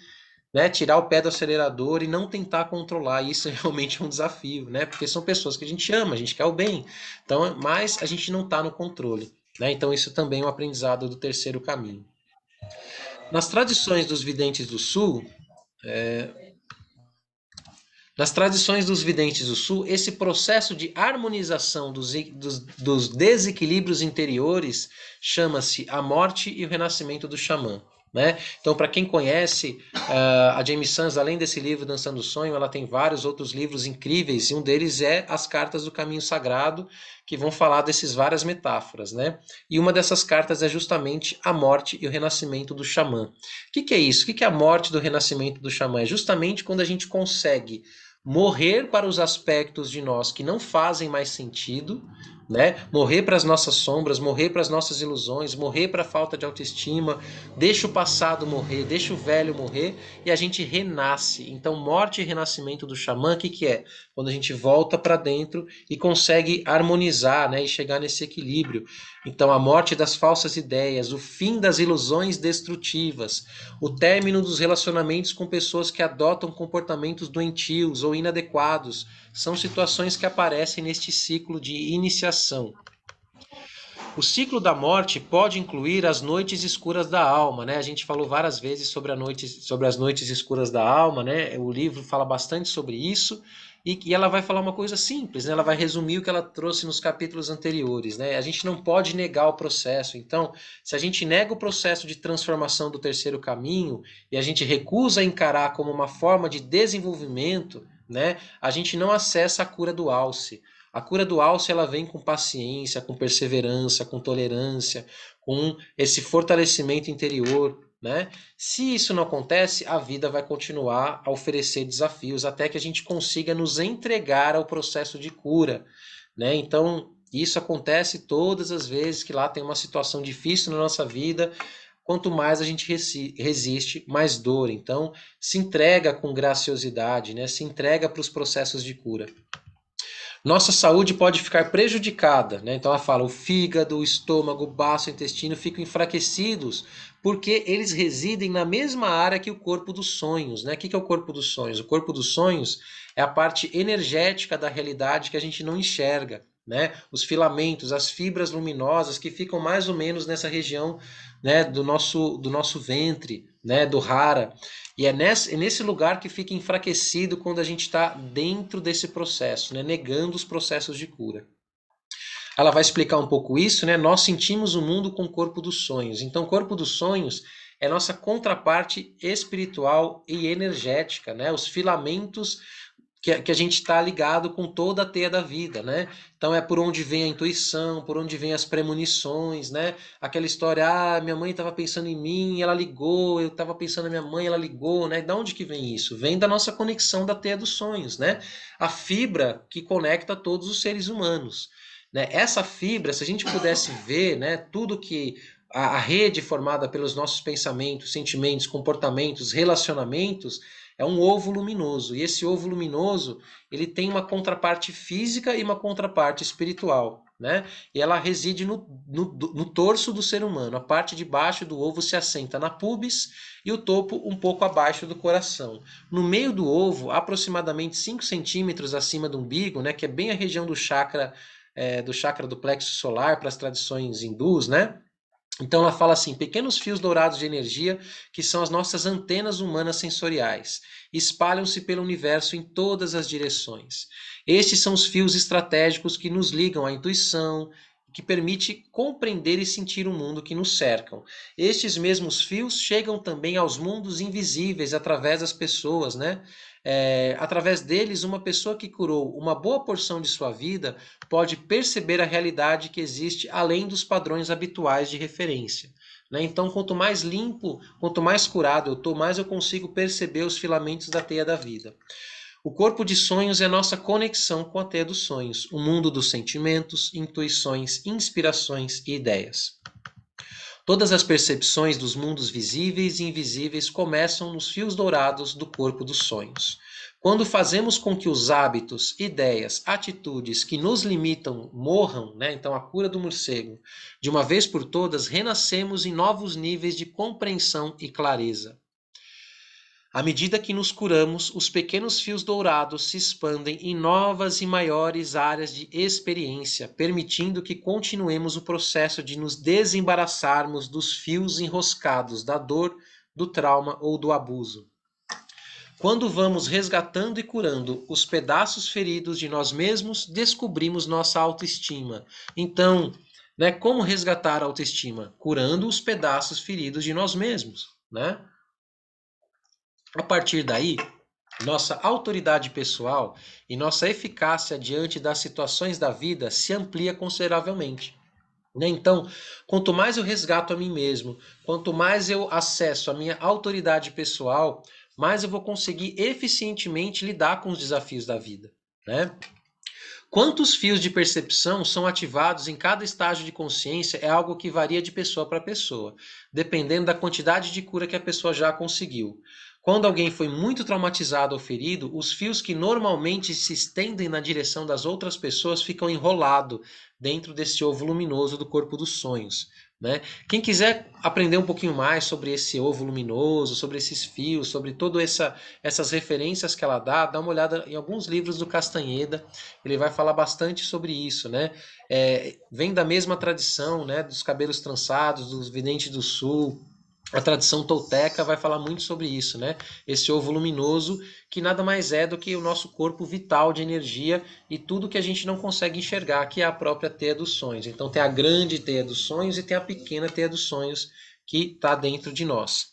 né, tirar o pé do acelerador e não tentar controlar. Isso realmente é um desafio, né? Porque são pessoas que a gente ama, a gente quer o bem. Então, mas a gente não está no controle. né? Então isso também é um aprendizado do terceiro caminho. Nas tradições dos videntes do sul, nas tradições dos videntes do sul, esse processo de harmonização dos desequilíbrios interiores chama-se a morte e o renascimento do xamã. Né? Então, para quem conhece, a Jamie Sams, além desse livro Dançando o Sonho, ela tem vários outros livros incríveis, e um deles é As Cartas do Caminho Sagrado, que vão falar dessas várias metáforas. Né? E uma dessas cartas é justamente a morte e o renascimento do xamã. O que é isso? O que é a morte do renascimento do xamã? É justamente quando a gente consegue morrer para os aspectos de nós que não fazem mais sentido, né? Morrer para as nossas sombras, morrer para as nossas ilusões, morrer para a falta de autoestima, deixa o passado morrer, deixa o velho morrer e a gente renasce. Então, morte e renascimento do xamã, o que é? Quando a gente volta para dentro e consegue harmonizar, né? E chegar nesse equilíbrio. Então, a morte das falsas ideias, o fim das ilusões destrutivas, o término dos relacionamentos com pessoas que adotam comportamentos doentios ou inadequados, são situações que aparecem neste ciclo de iniciação. O ciclo da morte pode incluir as noites escuras da alma, né? A gente falou várias vezes sobre as noites escuras da alma, né? O livro fala bastante sobre isso e ela vai falar uma coisa simples, né? Ela vai resumir o que ela trouxe nos capítulos anteriores, né? A gente não pode negar o processo. Então, se a gente nega o processo de transformação do terceiro caminho e a gente recusa encarar como uma forma de desenvolvimento, né? A gente não acessa a cura do alce. A cura do alce ela vem com paciência, com perseverança, com tolerância, com esse fortalecimento interior, né? Se isso não acontece, a vida vai continuar a oferecer desafios até que a gente consiga nos entregar ao processo de cura, né? Então, isso acontece todas as vezes que lá tem uma situação difícil na nossa vida. Quanto mais a gente resiste, mais dor. Então, se entrega com graciosidade, né? Se entrega para os processos de cura. Nossa saúde pode ficar prejudicada, né? Então ela fala, o fígado, o estômago, o baço, o intestino ficam enfraquecidos porque eles residem na mesma área que o corpo dos sonhos, né? O que é o corpo dos sonhos? O corpo dos sonhos é a parte energética da realidade que a gente não enxerga, né? Os filamentos, as fibras luminosas que ficam mais ou menos nessa região, né, do nosso ventre, né, do hara. E é nesse lugar que fica enfraquecido quando a gente está dentro desse processo, né, negando os processos de cura. Ela vai explicar um pouco isso, né? Nós sentimos o mundo com o corpo dos sonhos. Então, o corpo dos sonhos é nossa contraparte espiritual e energética, né? Os filamentos que a gente está ligado com toda a teia da vida, né? Então é por onde vem a intuição, por onde vem as premonições, né? Aquela história, minha mãe estava pensando em mim, ela ligou, eu estava pensando na minha mãe, ela ligou, né? Da onde que vem isso? Vem da nossa conexão da teia dos sonhos, né? A fibra que conecta todos os seres humanos, né? Essa fibra, se a gente pudesse ver, né, tudo que a rede formada pelos nossos pensamentos, sentimentos, comportamentos, relacionamentos, é um ovo luminoso. E esse ovo luminoso, ele tem uma contraparte física e uma contraparte espiritual, né? E ela reside no torso do ser humano. A parte de baixo do ovo se assenta na pubis e o topo um pouco abaixo do coração. No meio do ovo, aproximadamente 5 centímetros acima do umbigo, né, que é bem a região do chakra do plexo solar para as tradições hindus, né? Então ela fala assim, pequenos fios dourados de energia, que são as nossas antenas humanas sensoriais, espalham-se pelo universo em todas as direções. Estes são os fios estratégicos que nos ligam à intuição, que permite compreender e sentir o mundo que nos cercam. Estes mesmos fios chegam também aos mundos invisíveis através das pessoas, né? Através deles, uma pessoa que curou uma boa porção de sua vida pode perceber a realidade que existe além dos padrões habituais de referência, né? Então, quanto mais limpo, quanto mais curado eu estou, mais eu consigo perceber os filamentos da teia da vida. O corpo de sonhos é nossa conexão com a teia dos sonhos, o mundo dos sentimentos, intuições, inspirações e ideias. Todas as percepções dos mundos visíveis e invisíveis começam nos fios dourados do corpo dos sonhos. Quando fazemos com que os hábitos, ideias, atitudes que nos limitam morram, né? Então a cura do morcego, de uma vez por todas, renascemos em novos níveis de compreensão e clareza. À medida que nos curamos, os pequenos fios dourados se expandem em novas e maiores áreas de experiência, permitindo que continuemos o processo de nos desembaraçarmos dos fios enroscados da dor, do trauma ou do abuso. Quando vamos resgatando e curando os pedaços feridos de nós mesmos, descobrimos nossa autoestima. Então, como resgatar a autoestima? Curando os pedaços feridos de nós mesmos, né? A partir daí, nossa autoridade pessoal e nossa eficácia diante das situações da vida se amplia consideravelmente. Então, quanto mais eu resgato a mim mesmo, quanto mais eu acesso a minha autoridade pessoal, mais eu vou conseguir eficientemente lidar com os desafios da vida, né? Quantos fios de percepção são ativados em cada estágio de consciência é algo que varia de pessoa para pessoa, dependendo da quantidade de cura que a pessoa já conseguiu. Quando alguém foi muito traumatizado ou ferido, os fios que normalmente se estendem na direção das outras pessoas ficam enrolados dentro desse ovo luminoso do corpo dos sonhos, né? Quem quiser aprender um pouquinho mais sobre esse ovo luminoso, sobre esses fios, sobre todas essas referências que ela dá uma olhada em alguns livros do Castanheda. Ele vai falar bastante sobre isso, né? Vem da mesma tradição, né? Dos cabelos trançados, dos videntes do sul. A tradição tolteca vai falar muito sobre isso, né? Esse ovo luminoso que nada mais é do que o nosso corpo vital de energia e tudo que a gente não consegue enxergar, que é a própria teia dos sonhos. Então tem a grande teia dos sonhos e tem a pequena teia dos sonhos que está dentro de nós.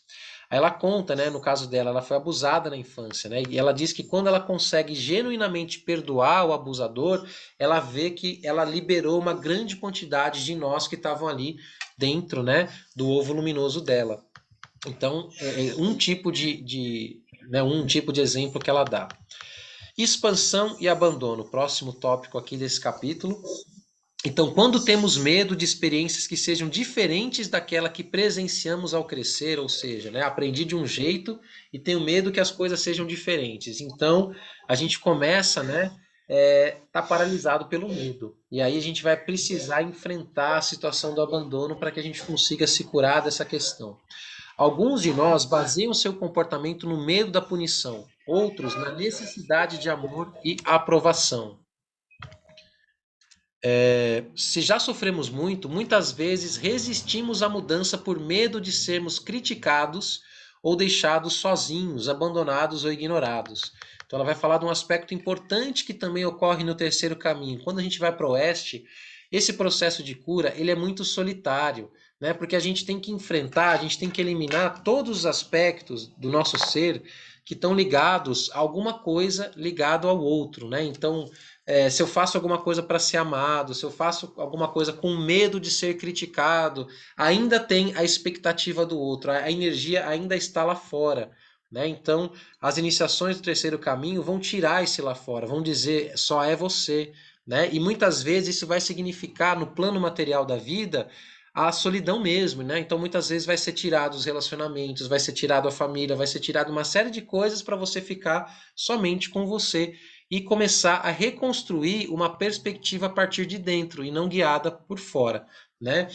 Aí ela conta, né, no caso dela, ela foi abusada na infância, né? E ela diz que quando ela consegue genuinamente perdoar o abusador, ela vê que ela liberou uma grande quantidade de nós que estavam ali dentro, né, do ovo luminoso dela. Então, um tipo um tipo de exemplo que ela dá. Expansão e abandono, próximo tópico aqui desse capítulo. Então, quando temos medo de experiências que sejam diferentes daquela que presenciamos ao crescer, ou seja, né, aprendi de um jeito e tenho medo que as coisas sejam diferentes. Então, a gente começa, né, tá paralisado pelo medo. E aí a gente vai precisar enfrentar a situação do abandono para que a gente consiga se curar dessa questão. Alguns de nós baseiam seu comportamento no medo da punição, outros na necessidade de amor e aprovação. Se já sofremos muito, muitas vezes resistimos à mudança por medo de sermos criticados ou deixados sozinhos, abandonados ou ignorados. Então ela vai falar de um aspecto importante que também ocorre no terceiro caminho. Quando a gente vai para o oeste, esse processo de cura ele é muito solitário, né? Porque a gente tem que enfrentar, a gente tem que eliminar todos os aspectos do nosso ser que estão ligados a alguma coisa ligado ao outro, né? Então, se eu faço alguma coisa para ser amado, se eu faço alguma coisa com medo de ser criticado, ainda tem a expectativa do outro, a energia ainda está lá fora, né? Então, as iniciações do terceiro caminho vão tirar esse lá fora, vão dizer só é você, né? E muitas vezes isso vai significar no plano material da vida a solidão mesmo, né? Então muitas vezes vai ser tirado os relacionamentos, vai ser tirado a família, vai ser tirado uma série de coisas para você ficar somente com você e começar a reconstruir uma perspectiva a partir de dentro e não guiada por fora, né?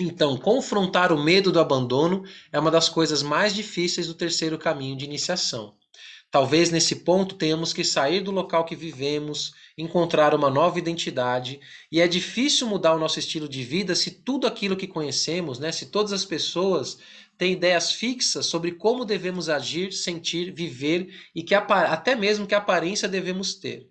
Então, confrontar o medo do abandono é uma das coisas mais difíceis do terceiro caminho de iniciação. Talvez nesse ponto tenhamos que sair do local que vivemos, encontrar uma nova identidade, e é difícil mudar o nosso estilo de vida se tudo aquilo que conhecemos, né, se todas as pessoas têm ideias fixas sobre como devemos agir, sentir, viver e que até mesmo que aparência devemos ter.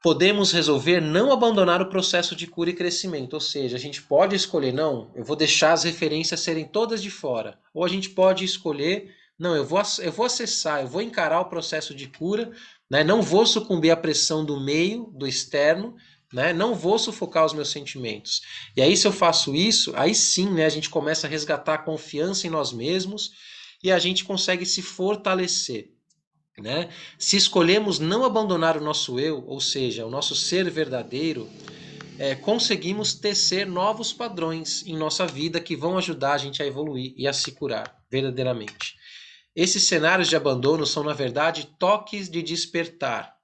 Podemos resolver não abandonar o processo de cura e crescimento, ou seja, a gente pode escolher, não, eu vou deixar as referências serem todas de fora, ou a gente pode escolher, não, eu vou acessar, eu vou encarar o processo de cura, né, não vou sucumbir à pressão do meio, do externo, né, não vou sufocar os meus sentimentos. E aí se eu faço isso, aí sim, né, a gente começa a resgatar a confiança em nós mesmos e a gente consegue se fortalecer. Né? Se escolhemos não abandonar o nosso eu, ou seja, o nosso ser verdadeiro, conseguimos tecer novos padrões em nossa vida que vão ajudar a gente a evoluir e a se curar verdadeiramente. Esses cenários de abandono são, na verdade, toques de despertar.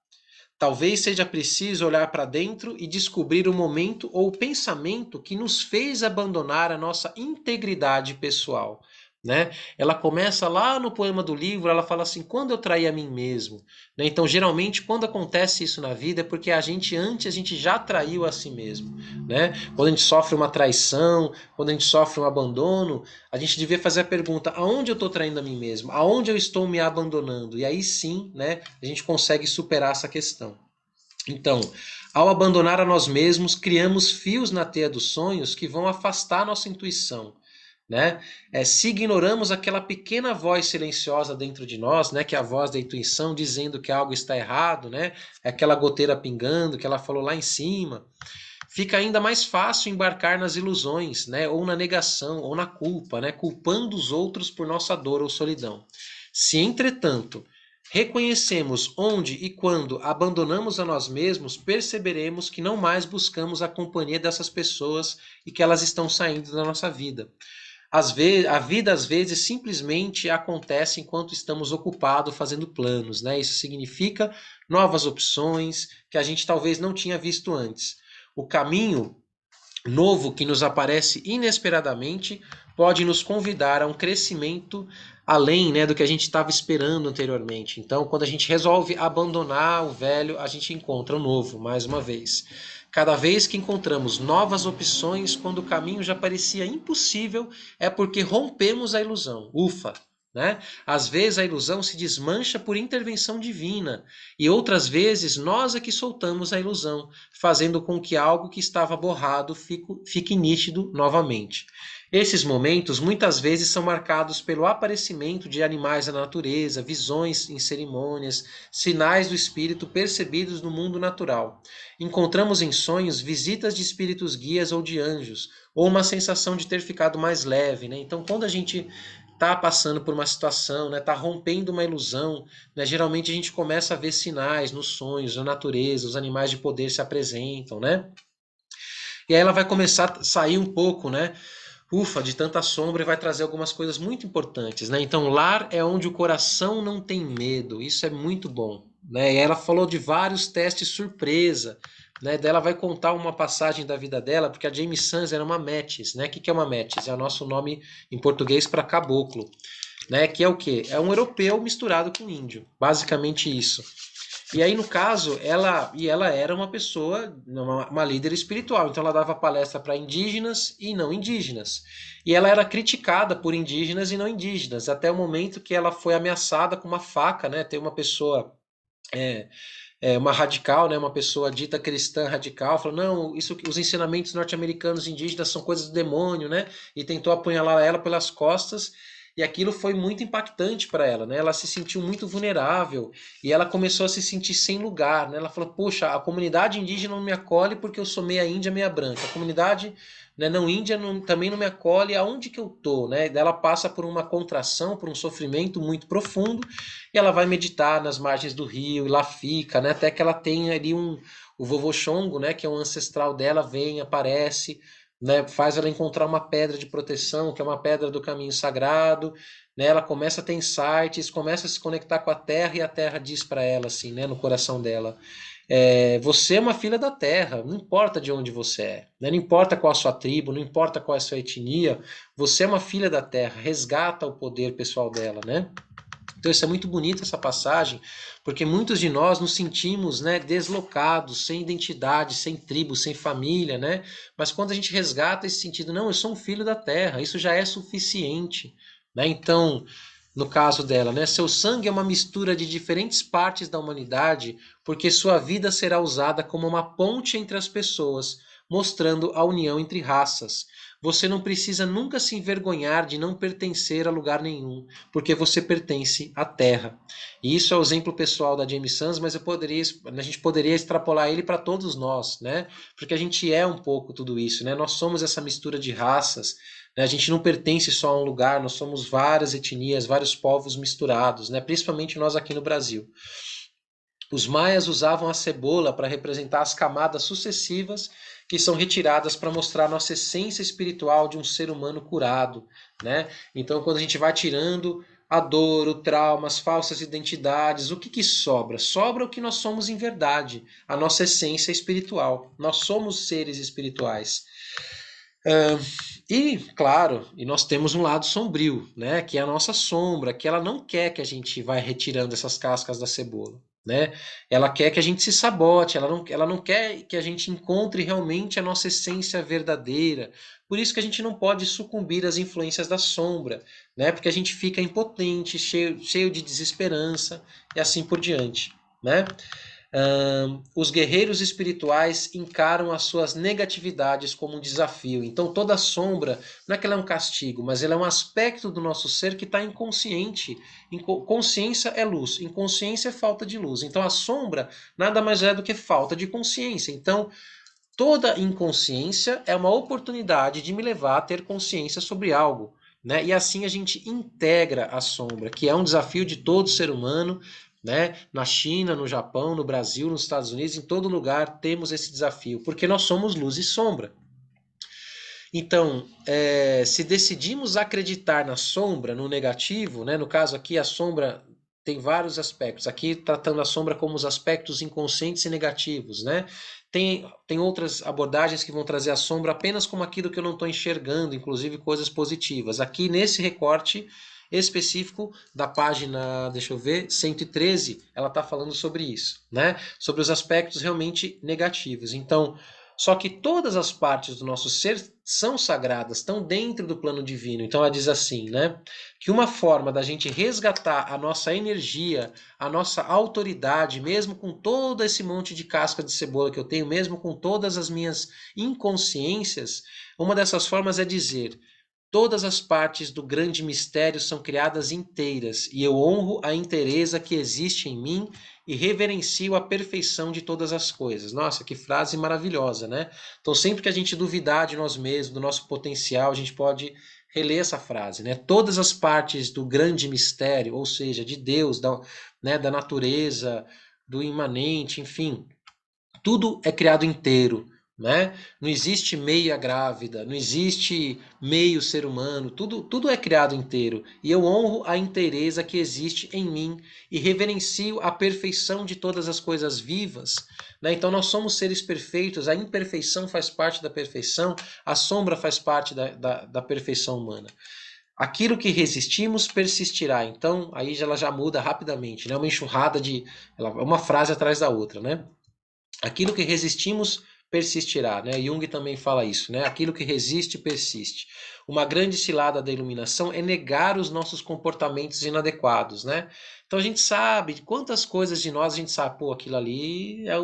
Talvez seja preciso olhar para dentro e descobrir o momento ou o pensamento que nos fez abandonar a nossa integridade pessoal, né? Ela começa lá no poema do livro, ela fala assim, quando eu traí a mim mesmo, né? Então, geralmente, quando acontece isso na vida, é porque antes a gente já traiu a si mesmo, né? Quando a gente sofre uma traição, quando a gente sofre um abandono, a gente devia fazer a pergunta, aonde eu estou traindo a mim mesmo? Aonde eu estou me abandonando? E aí sim, né, a gente consegue superar essa questão. Então, ao abandonar a nós mesmos, criamos fios na teia dos sonhos que vão afastar nossa intuição, né? Se ignoramos aquela pequena voz silenciosa dentro de nós, né, que é a voz da intuição dizendo que algo está errado, né? É aquela goteira pingando que ela falou lá em cima. Fica ainda mais fácil embarcar nas ilusões, né, ou na negação, ou na culpa, né, culpando os outros por nossa dor ou solidão. Se, entretanto, reconhecemos onde e quando abandonamos a nós mesmos, perceberemos que não mais buscamos a companhia dessas pessoas e que elas estão saindo da nossa vida. A vida às vezes simplesmente acontece enquanto estamos ocupados fazendo planos, né? Isso significa novas opções que a gente talvez não tinha visto antes. O caminho novo que nos aparece inesperadamente pode nos convidar a um crescimento além, né, do que a gente estava esperando anteriormente. Então, quando a gente resolve abandonar o velho, a gente encontra o novo, mais uma vez. Cada vez que encontramos novas opções, quando o caminho já parecia impossível, é porque rompemos a ilusão. Ufa! Né? Às vezes a ilusão se desmancha por intervenção divina, e outras vezes nós é que soltamos a ilusão, fazendo com que algo que estava borrado fique nítido novamente. Esses momentos muitas vezes são marcados pelo aparecimento de animais da natureza, visões em cerimônias, sinais do espírito percebidos no mundo natural. Encontramos em sonhos visitas de espíritos guias ou de anjos, ou uma sensação de ter ficado mais leve, né? Então, quando a gente está passando por uma situação, né, está rompendo uma ilusão, né, geralmente a gente começa a ver sinais nos sonhos, na natureza, os animais de poder se apresentam, né? E aí ela vai começar a sair um pouco, né? Ufa, de tanta sombra e vai trazer algumas coisas muito importantes, né? Então, lar é onde o coração não tem medo. Isso é muito bom, né? E ela falou de vários testes surpresa, né? Daí ela vai contar uma passagem da vida dela, porque a Jamie Sans era uma Metis, né? O que é uma Metis? É o nosso nome em português para caboclo, né? Que é o quê? É um europeu misturado com índio, basicamente isso. E aí, no caso, ela era uma pessoa, uma líder espiritual, então ela dava palestra para indígenas e não indígenas. E ela era criticada por indígenas e não indígenas, até o momento que ela foi ameaçada com uma faca, né? Tem uma pessoa, uma radical, né? Uma pessoa dita cristã radical, falou, não, isso, os ensinamentos norte-americanos indígenas são coisas do demônio, né? E tentou apunhalar ela pelas costas. E aquilo foi muito impactante para ela, né? Ela se sentiu muito vulnerável e ela começou a se sentir sem lugar, né? Ela falou: "Poxa, a comunidade indígena não me acolhe porque eu sou meia índia, meia branca. A comunidade, né, não índia também não me acolhe. Aonde que eu tô, né?" Daí ela passa por uma contração, por um sofrimento muito profundo e ela vai meditar nas margens do rio e lá fica, né? Até que ela tem ali o vovô Xongo, né? Que é um ancestral dela, vem, aparece, né, faz ela encontrar uma pedra de proteção, que é uma pedra do caminho sagrado, né, ela começa a ter insights, começa a se conectar com a terra e a terra diz para ela assim, né, no coração dela, você é uma filha da terra, não importa de onde você é, né, não importa qual a sua tribo, não importa qual é a sua etnia, você é uma filha da terra, resgata o poder pessoal dela, né? Então isso é muito bonito essa passagem, porque muitos de nós nos sentimos, né, deslocados, sem identidade, sem tribo, sem família, né? Mas quando a gente resgata esse sentido, não, eu sou um filho da terra, isso já é suficiente, né? Então, no caso dela, né, seu sangue é uma mistura de diferentes partes da humanidade, porque sua vida será usada como uma ponte entre as pessoas, mostrando a união entre raças. Você não precisa nunca se envergonhar de não pertencer a lugar nenhum, porque você pertence à Terra. E isso é o exemplo pessoal da Jamie Sans, mas a gente poderia extrapolar ele para todos nós, né? Porque a gente é um pouco tudo isso, né? Nós somos essa mistura de raças, né? A gente não pertence só a um lugar, nós somos várias etnias, vários povos misturados, né? Principalmente nós aqui no Brasil. Os maias usavam a cebola para representar as camadas sucessivas que são retiradas para mostrar a nossa essência espiritual de um ser humano curado, né? Então, quando a gente vai tirando a dor, o trauma, as falsas identidades, o que que sobra? Sobra o que nós somos em verdade, a nossa essência espiritual. Nós somos seres espirituais. E, claro, e nós temos um lado sombrio, né, que é a nossa sombra, que ela não quer que a gente vá retirando essas cascas da cebola, né? Ela quer que a gente se sabote, ela não quer que a gente encontre realmente a nossa essência verdadeira. Por isso que a gente não pode sucumbir às influências da sombra, né? Porque a gente fica impotente, cheio de desesperança e assim por diante, né? Os guerreiros espirituais encaram as suas negatividades como um desafio. Então, toda sombra, não é que ela é um castigo, mas ela é um aspecto do nosso ser que está inconsciente. Consciência é luz, inconsciência é falta de luz. Então, a sombra nada mais é do que falta de consciência. Então, toda inconsciência é uma oportunidade de me levar a ter consciência sobre algo. Né? E assim a gente integra a sombra, que é um desafio de todo ser humano, né? Na China, no Japão, no Brasil, nos Estados Unidos, em todo lugar temos esse desafio, porque nós somos luz e sombra. Então, se decidimos acreditar na sombra, no negativo, né? No caso aqui, a sombra tem vários aspectos. Aqui tratando a sombra como os aspectos inconscientes e negativos, né? Tem outras abordagens que vão trazer a sombra apenas como aquilo que eu não estou enxergando, inclusive coisas positivas. Aqui nesse recorte específico da página, deixa eu ver, 113, ela está falando sobre isso, né? Sobre os aspectos realmente negativos. Então, só que todas as partes do nosso ser são sagradas, estão dentro do plano divino. Então ela diz assim, né? Que uma forma da gente resgatar a nossa energia, a nossa autoridade, mesmo com todo esse monte de casca de cebola que eu tenho, mesmo com todas as minhas inconsciências, uma dessas formas é dizer: todas as partes do grande mistério são criadas inteiras, e eu honro a inteireza que existe em mim e reverencio a perfeição de todas as coisas. Nossa, que frase maravilhosa, né? Então, sempre que a gente duvidar de nós mesmos, do nosso potencial, a gente pode reler essa frase, né? Todas as partes do grande mistério, ou seja, de Deus, da natureza, do imanente, enfim, tudo é criado inteiro, né? Não existe meia grávida, não existe meio ser humano, tudo é criado inteiro. E eu honro a inteireza que existe em mim e reverencio a perfeição de todas as coisas vivas. Né? Então nós somos seres perfeitos, a imperfeição faz parte da perfeição, a sombra faz parte da perfeição humana. Aquilo que resistimos persistirá. Então, aí ela já muda rapidamente, né? Uma enxurrada de. Uma frase atrás da outra, né? Aquilo que resistimos persistirá, né? Jung também fala isso, né? Aquilo que resiste persiste. Uma grande cilada da iluminação é negar os nossos comportamentos inadequados, né? Então a gente sabe quantas coisas de nós a gente sabe, pô, aquilo ali é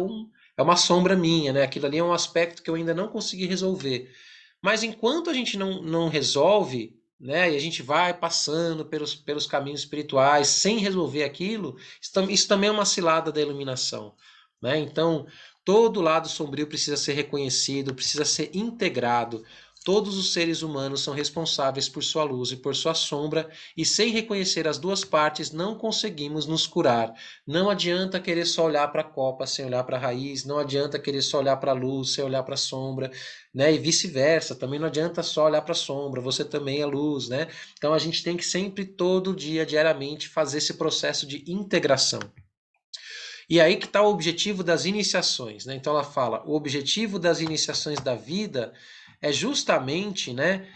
uma sombra minha, né? Aquilo ali é um aspecto que eu ainda não consegui resolver. Mas enquanto a gente não resolve, né, e a gente vai passando pelos caminhos espirituais sem resolver aquilo, isso também é uma cilada da iluminação. Né? Então, todo lado sombrio precisa ser reconhecido, precisa ser integrado. Todos os seres humanos são responsáveis por sua luz e por sua sombra, e sem reconhecer as duas partes não conseguimos nos curar. Não adianta querer só olhar para a copa sem olhar para a raiz, não adianta querer só olhar para a luz sem olhar para a sombra, né? E vice-versa, também não adianta só olhar para a sombra, você também é luz, né? Então a gente tem que sempre, todo dia, diariamente, fazer esse processo de integração. E aí que está o objetivo das iniciações, né? Então ela fala, o objetivo das iniciações da vida é justamente, né,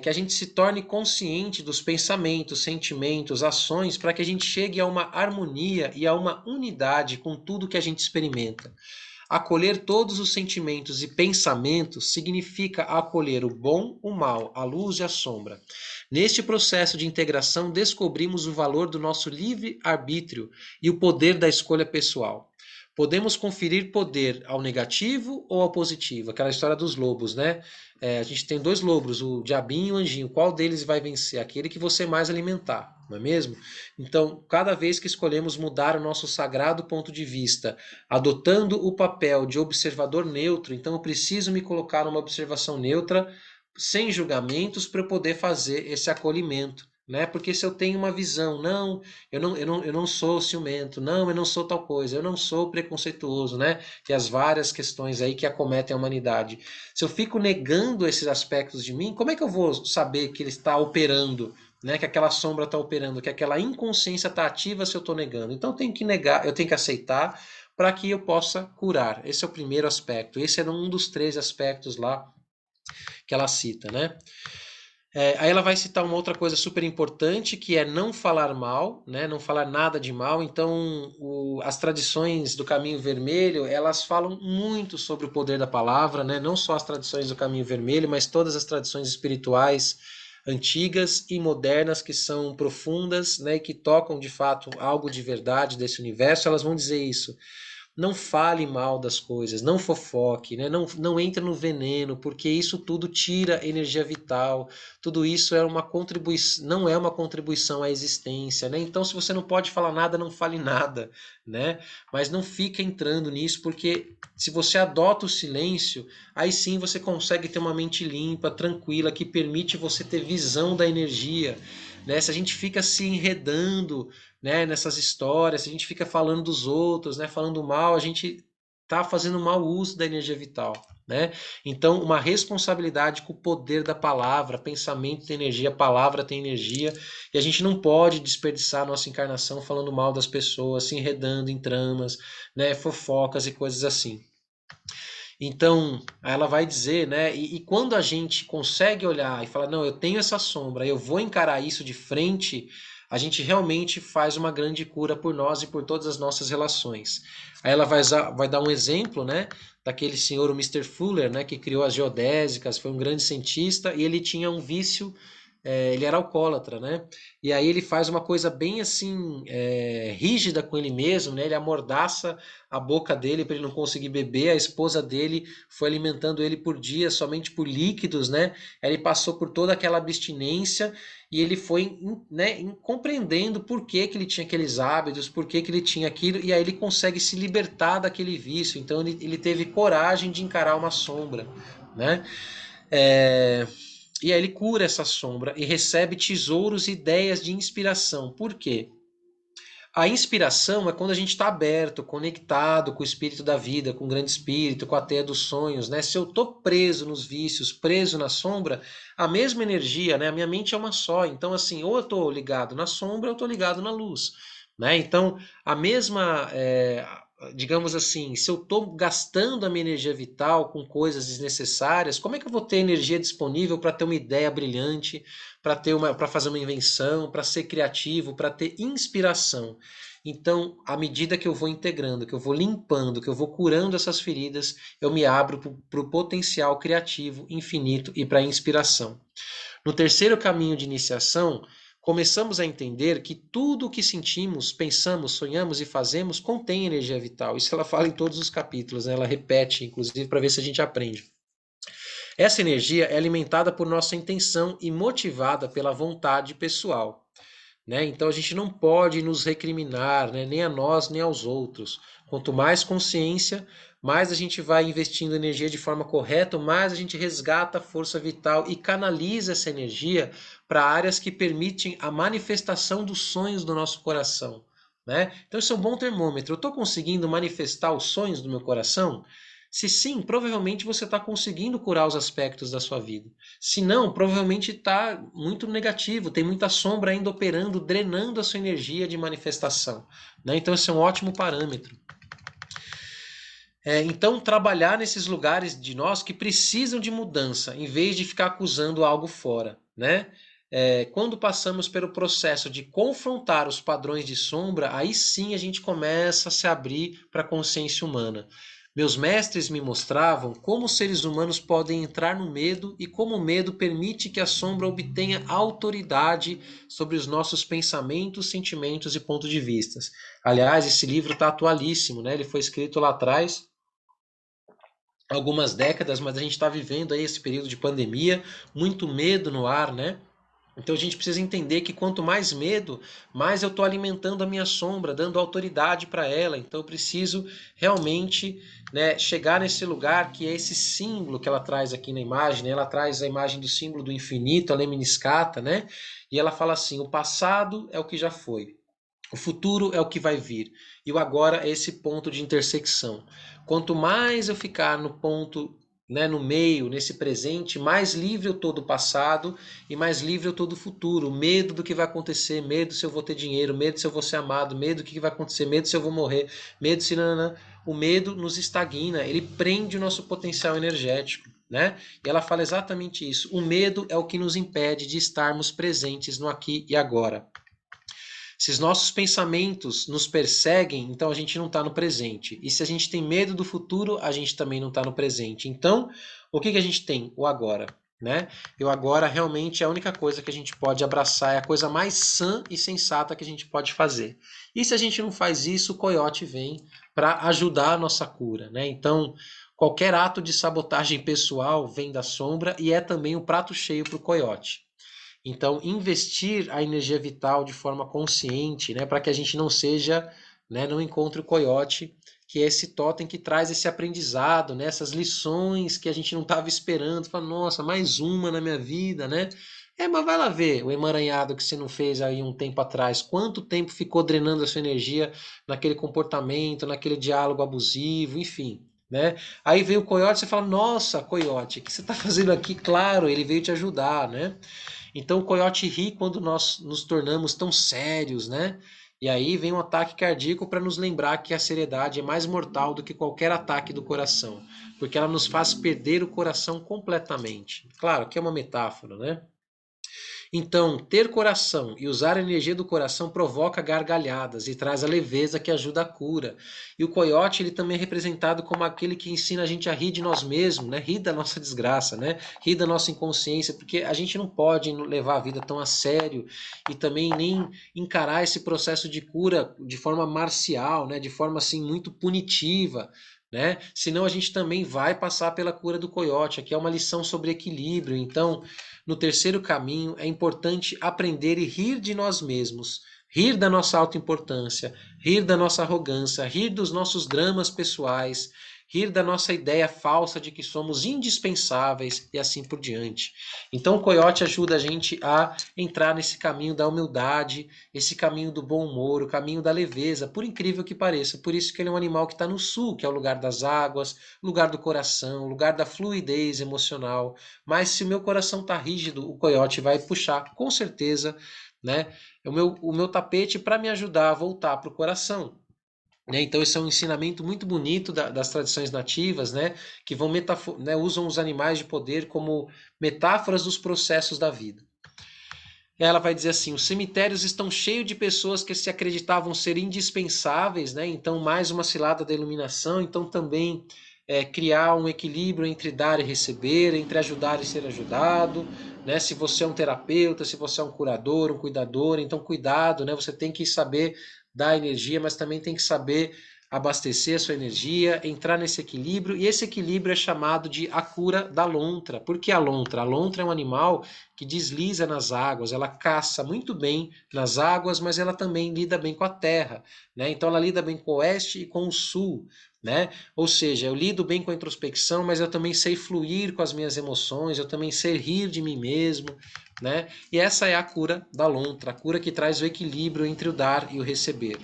que a gente se torne consciente dos pensamentos, sentimentos, ações, para que a gente chegue a uma harmonia e a uma unidade com tudo que a gente experimenta. Acolher todos os sentimentos e pensamentos significa acolher o bom, o mal, a luz e a sombra. Neste processo de integração, descobrimos o valor do nosso livre-arbítrio e o poder da escolha pessoal. Podemos conferir poder ao negativo ou ao positivo, aquela história dos lobos, né? A gente tem dois lobos, o diabinho e o anjinho. Qual deles vai vencer? Aquele que você mais alimentar, não é mesmo? Então, cada vez que escolhemos mudar o nosso sagrado ponto de vista, adotando o papel de observador neutro, então eu preciso me colocar numa observação neutra, sem julgamentos, para eu poder fazer esse acolhimento. Né? Porque se eu tenho uma visão, não, eu não sou ciumento, não, eu não sou tal coisa, eu não sou preconceituoso, né? E as várias questões aí que acometem a humanidade. Se eu fico negando esses aspectos de mim, como é que eu vou saber que ele está operando, né? Que aquela sombra está operando, que aquela inconsciência está ativa se eu estou negando? Então eu tenho que negar, eu tenho que aceitar para que eu possa curar. Esse é o primeiro aspecto. Esse era um dos 13 aspectos lá que ela cita, né? Aí ela vai citar uma outra coisa super importante, que é não falar mal, né? Não falar nada de mal. Então, as tradições do Caminho Vermelho, elas falam muito sobre o poder da palavra, né? Não só as tradições do Caminho Vermelho, mas todas as tradições espirituais antigas e modernas que são profundas, né? E que tocam de fato algo de verdade desse universo, elas vão dizer isso. Não fale mal das coisas, não fofoque, né? Não entre no veneno, porque isso tudo tira energia vital, tudo isso é uma contribuição, não é uma contribuição à existência, né? Então, se você não pode falar nada, não fale nada, né? Mas não fica entrando nisso, porque se você adota o silêncio, aí sim você consegue ter uma mente limpa, tranquila, que permite você ter visão da energia, né? Se a gente fica se enredando, né, nessas histórias, se a gente fica falando dos outros, né, falando mal, a gente está fazendo mau uso da energia vital, né? Então, uma responsabilidade com o poder da palavra, pensamento tem energia, palavra tem energia, e a gente não pode desperdiçar a nossa encarnação falando mal das pessoas, se enredando em tramas, né, fofocas e coisas assim. Então, ela vai dizer, né? E quando a gente consegue olhar e falar, não, eu tenho essa sombra, eu vou encarar isso de frente, a gente realmente faz uma grande cura por nós e por todas as nossas relações. Aí ela vai dar um exemplo, né? Daquele senhor, o Mister Fuller, né? Que criou as geodésicas, foi um grande cientista e ele tinha um vício, ele era alcoólatra, né? E aí ele faz uma coisa bem assim, rígida com ele mesmo, né? Ele amordaça a boca dele para ele não conseguir beber. A esposa dele foi alimentando ele por dia somente por líquidos, né? Aí ele passou por toda aquela abstinência e ele foi, né, compreendendo por que que ele tinha aqueles hábitos, por que que ele tinha aquilo, e aí ele consegue se libertar daquele vício. Então ele teve coragem de encarar uma sombra, né? É, e aí ele cura essa sombra e recebe tesouros e ideias de inspiração. Por quê? A inspiração é quando a gente está aberto, conectado com o espírito da vida, com o grande espírito, com a teia dos sonhos, né? Se eu estou preso nos vícios, preso na sombra, a mesma energia, né? A minha mente é uma só. Então, assim, ou eu estou ligado na sombra, ou eu estou ligado na luz, né? Então, a mesma, digamos assim, se eu estou gastando a minha energia vital com coisas desnecessárias, como é que eu vou ter energia disponível para ter uma ideia brilhante, para fazer uma invenção, para ser criativo, para ter inspiração? Então, à medida que eu vou integrando, que eu vou limpando, que eu vou curando essas feridas, eu me abro para o potencial criativo infinito e para a inspiração. No terceiro caminho de iniciação, começamos a entender que tudo o que sentimos, pensamos, sonhamos e fazemos contém energia vital. Isso ela fala em todos os capítulos, né? Ela repete, inclusive, para ver se a gente aprende. Essa energia é alimentada por nossa intenção e motivada pela vontade pessoal, né? Então a gente não pode nos recriminar, né? Nem a nós, nem aos outros. Quanto mais consciência, mais a gente vai investindo energia de forma correta, mais a gente resgata a força vital e canaliza essa energia para áreas que permitem a manifestação dos sonhos do nosso coração, né? Então isso é um bom termômetro. Eu estou conseguindo manifestar os sonhos do meu coração? Se sim, provavelmente você está conseguindo curar os aspectos da sua vida. Se não, provavelmente está muito negativo, tem muita sombra ainda operando, drenando a sua energia de manifestação, né? Então, esse é um ótimo parâmetro. Então, trabalhar nesses lugares de nós que precisam de mudança, em vez de ficar acusando algo fora, né? Quando passamos pelo processo de confrontar os padrões de sombra, aí sim a gente começa a se abrir para a consciência humana. Meus mestres me mostravam como os seres humanos podem entrar no medo e como o medo permite que a sombra obtenha autoridade sobre os nossos pensamentos, sentimentos e pontos de vista. Aliás, esse livro está atualíssimo, né? Ele foi escrito lá atrás, algumas décadas, mas a gente está vivendo aí esse período de pandemia, muito medo no ar, né? Então a gente precisa entender que quanto mais medo, mais eu estou alimentando a minha sombra, dando autoridade para ela. Então eu preciso realmente, né, chegar nesse lugar que é esse símbolo que ela traz aqui na imagem, né? Ela traz a imagem do símbolo do infinito, a lemniscata, né? E ela fala assim: o passado é o que já foi. O futuro é o que vai vir. E o agora é esse ponto de intersecção. Quanto mais eu ficar no ponto, né, no meio, nesse presente, mais livre eu estou do passado e mais livre eu estou do futuro. Medo do que vai acontecer, medo se eu vou ter dinheiro, medo se eu vou ser amado, medo do que vai acontecer, medo se eu vou morrer, medo se... Não. O medo nos estagna, ele prende o nosso potencial energético. né? E ela fala exatamente isso. O medo é o que nos impede de estarmos presentes no aqui e agora. Se os nossos pensamentos nos perseguem, então a gente não está no presente. E se a gente tem medo do futuro, a gente também não está no presente. Então, o que a gente tem? O agora. Né? E o agora realmente é a única coisa que a gente pode abraçar, é a coisa mais sã e sensata que a gente pode fazer. E se a gente não faz isso, o coiote vem para ajudar a nossa cura. Né? Então, qualquer ato de sabotagem pessoal vem da sombra e é também um prato cheio para o coiote. Então, investir a energia vital de forma consciente, né, para que a gente não seja, né, não encontre o coiote, que é esse totem que traz esse aprendizado, né, essas lições que a gente não estava esperando. Fala, nossa, mais uma na minha vida, né? Mas vai lá ver o emaranhado que você não fez aí um tempo atrás. Quanto tempo ficou drenando a sua energia naquele comportamento, naquele diálogo abusivo, enfim. Né? Aí veio o coiote, você fala, nossa, coiote, o que você está fazendo aqui? Claro, ele veio te ajudar, né? Então o coiote ri quando nós nos tornamos tão sérios, né? E aí vem um ataque cardíaco para nos lembrar que a seriedade é mais mortal do que qualquer ataque do coração, porque ela nos faz perder o coração completamente. Claro que é uma metáfora, né? Então, ter coração e usar a energia do coração provoca gargalhadas e traz a leveza que ajuda a cura. E o coiote, ele também é representado como aquele que ensina a gente a rir de nós mesmos, né? Rir da nossa desgraça, né? Rir da nossa inconsciência, porque a gente não pode levar a vida tão a sério e também nem encarar esse processo de cura de forma marcial, né? De forma assim muito punitiva. Né? Senão a gente também vai passar pela cura do coiote. Aqui é uma lição sobre equilíbrio. Então, no terceiro caminho, é importante aprender e rir de nós mesmos, rir da nossa autoimportância, rir da nossa arrogância, rir dos nossos dramas pessoais, rir da nossa ideia falsa de que somos indispensáveis e assim por diante. Então o coiote ajuda a gente a entrar nesse caminho da humildade, esse caminho do bom humor, o caminho da leveza, por incrível que pareça. Por isso que ele é um animal que está no sul, que é o lugar das águas, lugar do coração, lugar da fluidez emocional. Mas se o meu coração está rígido, o coiote vai puxar, com certeza, né, o meu tapete para me ajudar a voltar para o coração. Né? Então, esse é um ensinamento muito bonito das tradições nativas, né, que vão né, usam os animais de poder como metáforas dos processos da vida. Ela vai dizer assim: os cemitérios estão cheios de pessoas que se acreditavam ser indispensáveis, né? Então, mais uma cilada da iluminação. Então, também criar um equilíbrio entre dar e receber, entre ajudar e ser ajudado, né? Se você é um terapeuta, se você é um curador, um cuidador, então cuidado, né? Você tem que saber dar energia, mas também tem que saber abastecer a sua energia, entrar nesse equilíbrio, e esse equilíbrio é chamado de a cura da lontra. Por que a lontra? A lontra é um animal que desliza nas águas, ela caça muito bem nas águas, mas ela também lida bem com a terra, né? Então ela lida bem com o oeste e com o sul, né? Ou seja, eu lido bem com a introspecção, mas eu também sei fluir com as minhas emoções, eu também sei rir de mim mesmo, né? E essa é a cura da lontra, a cura que traz o equilíbrio entre o dar e o receber.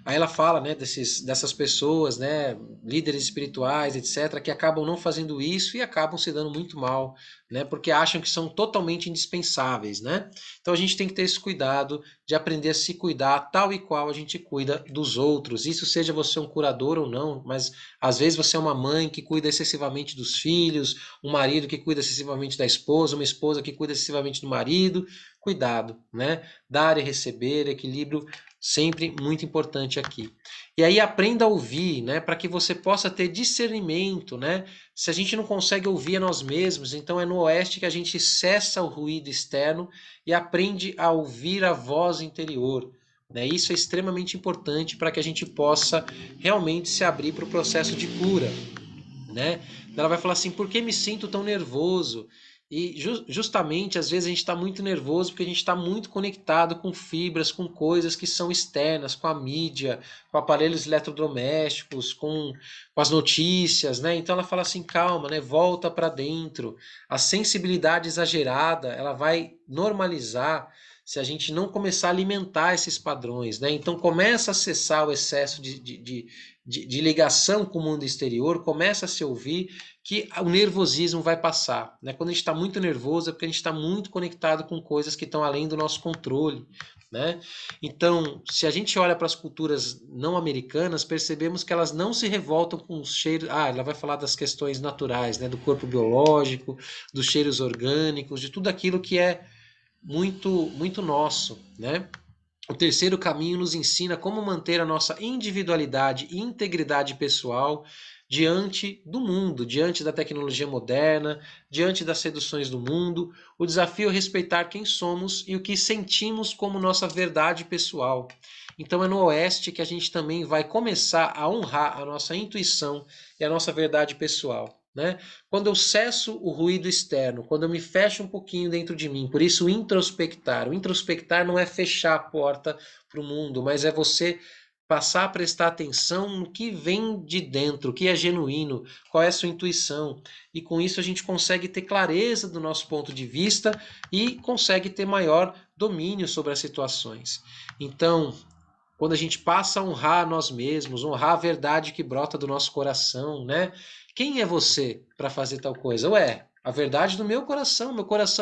Aí ela fala, né, dessas pessoas, né, líderes espirituais, etc., que acabam não fazendo isso e acabam se dando muito mal, né, porque acham que são totalmente indispensáveis, né? Então a gente tem que ter esse cuidado de aprender a se cuidar tal e qual a gente cuida dos outros. Isso seja você um curador ou não, mas às vezes você é uma mãe que cuida excessivamente dos filhos, um marido que cuida excessivamente da esposa, uma esposa que cuida excessivamente do marido. Cuidado, né? Dar e receber, equilíbrio sempre muito importante aqui. E aí aprenda a ouvir, né, para que você possa ter discernimento, né? Se a gente não consegue ouvir a nós mesmos, então é no oeste que a gente cessa o ruído externo e aprende a ouvir a voz interior. Né? Isso é extremamente importante para que a gente possa realmente se abrir para o processo de cura. Né? Ela vai falar assim: por que me sinto tão nervoso? E justamente às vezes a gente está muito nervoso porque a gente está muito conectado com fibras, com coisas que são externas, com a mídia, com aparelhos eletrodomésticos, com as notícias, né? Então ela fala assim: calma, né? Volta para dentro. A sensibilidade exagerada ela vai normalizar se a gente não começar a alimentar esses padrões, né? Então começa a cessar o excesso de ligação com o mundo exterior, começa a se ouvir que o nervosismo vai passar. Né? Quando a gente está muito nervoso é porque a gente está muito conectado com coisas que estão além do nosso controle. né? Então, se a gente olha para as culturas não americanas, percebemos que elas não se revoltam com os cheiros. Ela vai falar das questões naturais, né? Do corpo biológico, dos cheiros orgânicos, de tudo aquilo que é muito nosso, né? O terceiro caminho nos ensina como manter a nossa individualidade e integridade pessoal diante do mundo, diante da tecnologia moderna, diante das seduções do mundo. O desafio é respeitar quem somos e o que sentimos como nossa verdade pessoal. Então é no Oeste que a gente também vai começar a honrar a nossa intuição e a nossa verdade pessoal. Né? Quando eu cesso o ruído externo, quando eu me fecho um pouquinho dentro de mim, por isso introspectar. O introspectar não é fechar a porta para o mundo, mas é você passar a prestar atenção no que vem de dentro, o que é genuíno, qual é a sua intuição. E com isso a gente consegue ter clareza do nosso ponto de vista e consegue ter maior domínio sobre as situações. Então, quando a gente passa a honrar nós mesmos, honrar a verdade que brota do nosso coração, né? Quem é você para fazer tal coisa? Ué, a verdade do meu coração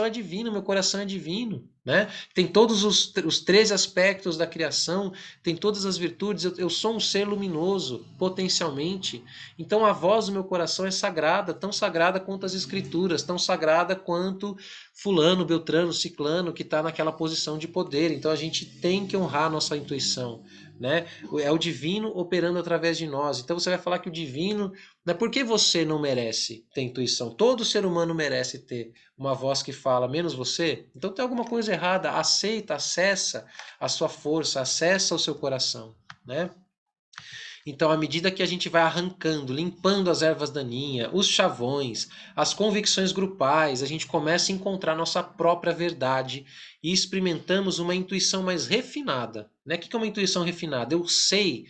é divino, meu coração é divino, né? Tem todos os 13 aspectos da criação, tem todas as virtudes, eu sou um ser luminoso, potencialmente. Então a voz do meu coração é sagrada, tão sagrada quanto as escrituras, tão sagrada quanto fulano, beltrano, ciclano, que está naquela posição de poder. Então a gente tem que honrar a nossa intuição, né? É o divino operando através de nós. Então você vai falar que o divino, né? Por que você não merece ter intuição? Todo ser humano merece ter uma voz que fala, menos você. Então tem alguma coisa errada. Aceita, acessa a sua força, acessa o seu coração, né? Então, à medida que a gente vai arrancando, limpando as ervas daninhas, os chavões, as convicções grupais, a gente começa a encontrar nossa própria verdade e experimentamos uma intuição mais refinada. Né? O que é uma intuição refinada? Eu sei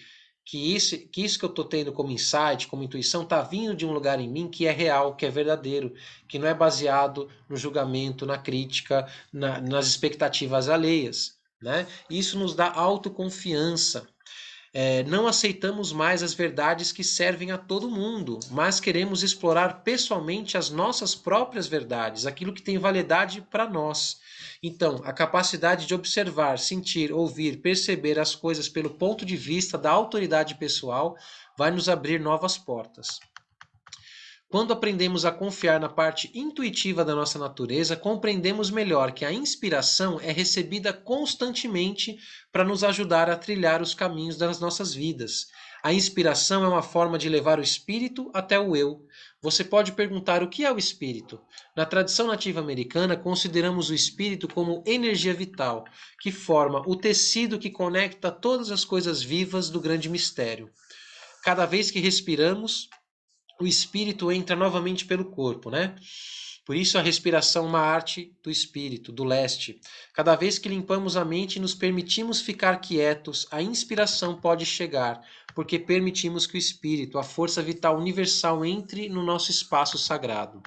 que isso que eu estou tendo como insight, como intuição, está vindo de um lugar em mim que é real, que é verdadeiro, que não é baseado no julgamento, na crítica, nas expectativas alheias. Né? Isso nos dá autoconfiança. Não aceitamos mais as verdades que servem a todo mundo, mas queremos explorar pessoalmente as nossas próprias verdades, aquilo que tem validade para nós. Então, a capacidade de observar, sentir, ouvir, perceber as coisas pelo ponto de vista da autoridade pessoal vai nos abrir novas portas. Quando aprendemos a confiar na parte intuitiva da nossa natureza, compreendemos melhor que a inspiração é recebida constantemente para nos ajudar a trilhar os caminhos das nossas vidas. A inspiração é uma forma de levar o espírito até o eu. Você pode perguntar o que é o espírito? Na tradição nativa americana, consideramos o espírito como energia vital, que forma o tecido que conecta todas as coisas vivas do grande mistério. Cada vez que respiramos, o espírito entra novamente pelo corpo, né? Por isso a respiração é uma arte do espírito, do leste. Cada vez que limpamos a mente e nos permitimos ficar quietos, a inspiração pode chegar, porque permitimos que o espírito, a força vital universal, entre no nosso espaço sagrado.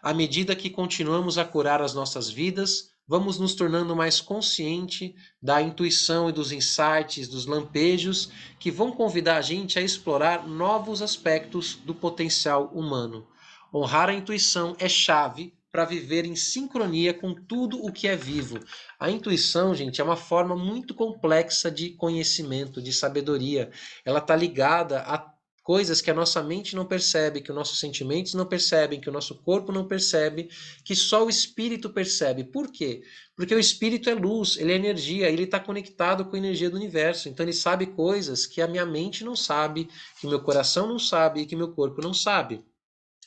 À medida que continuamos a curar as nossas vidas, vamos nos tornando mais consciente da intuição e dos insights, dos lampejos que vão convidar a gente a explorar novos aspectos do potencial humano. Honrar a intuição é chave para viver em sincronia com tudo o que é vivo. A intuição, gente, é uma forma muito complexa de conhecimento, de sabedoria. Ela está ligada a coisas que a nossa mente não percebe, que os nossos sentimentos não percebem, que o nosso corpo não percebe, que só o espírito percebe. Por quê? Porque o espírito é luz, ele é energia, ele está conectado com a energia do universo. Então ele sabe coisas que a minha mente não sabe, que o meu coração não sabe e que o meu corpo não sabe.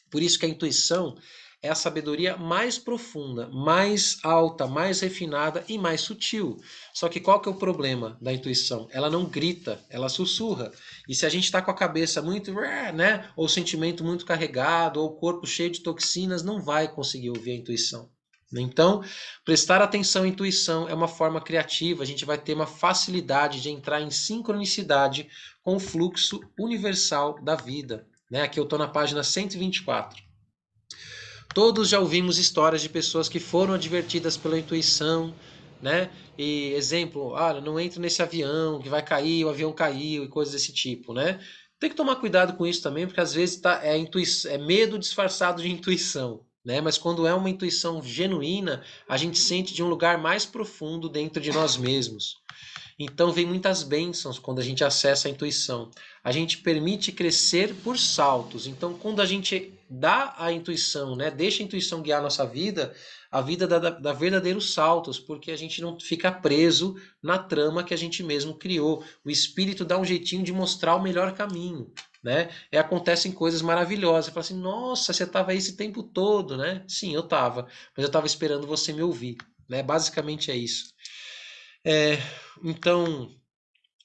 Por isso que a intuição é a sabedoria mais profunda, mais alta, mais refinada e mais sutil. Só que qual que é o problema da intuição? Ela não grita, ela sussurra. E se a gente está com a cabeça muito, né, ou o sentimento muito carregado, ou o corpo cheio de toxinas, não vai conseguir ouvir a intuição. Então, prestar atenção à intuição é uma forma criativa, a gente vai ter uma facilidade de entrar em sincronicidade com o fluxo universal da vida. Né? Aqui eu estou na página 124. Todos já ouvimos histórias de pessoas que foram advertidas pela intuição, né? E exemplo, não entre nesse avião que vai cair, o avião caiu e coisas desse tipo, né? Tem que tomar cuidado com isso também, porque às vezes é medo disfarçado de intuição, né? Mas quando é uma intuição genuína, a gente sente de um lugar mais profundo dentro de nós mesmos. Então vem muitas bênçãos quando a gente acessa a intuição. A gente permite crescer por saltos. Então quando a gente dá a intuição, né, deixa a intuição guiar a vida dá verdadeiros saltos, porque a gente não fica preso na trama que a gente mesmo criou. O espírito dá um jeitinho de mostrar o melhor caminho, né? E acontecem coisas maravilhosas. Você fala assim, nossa, você estava aí esse tempo todo, né? Sim, eu estava, mas eu estava esperando você me ouvir, né? Basicamente é isso. É, então,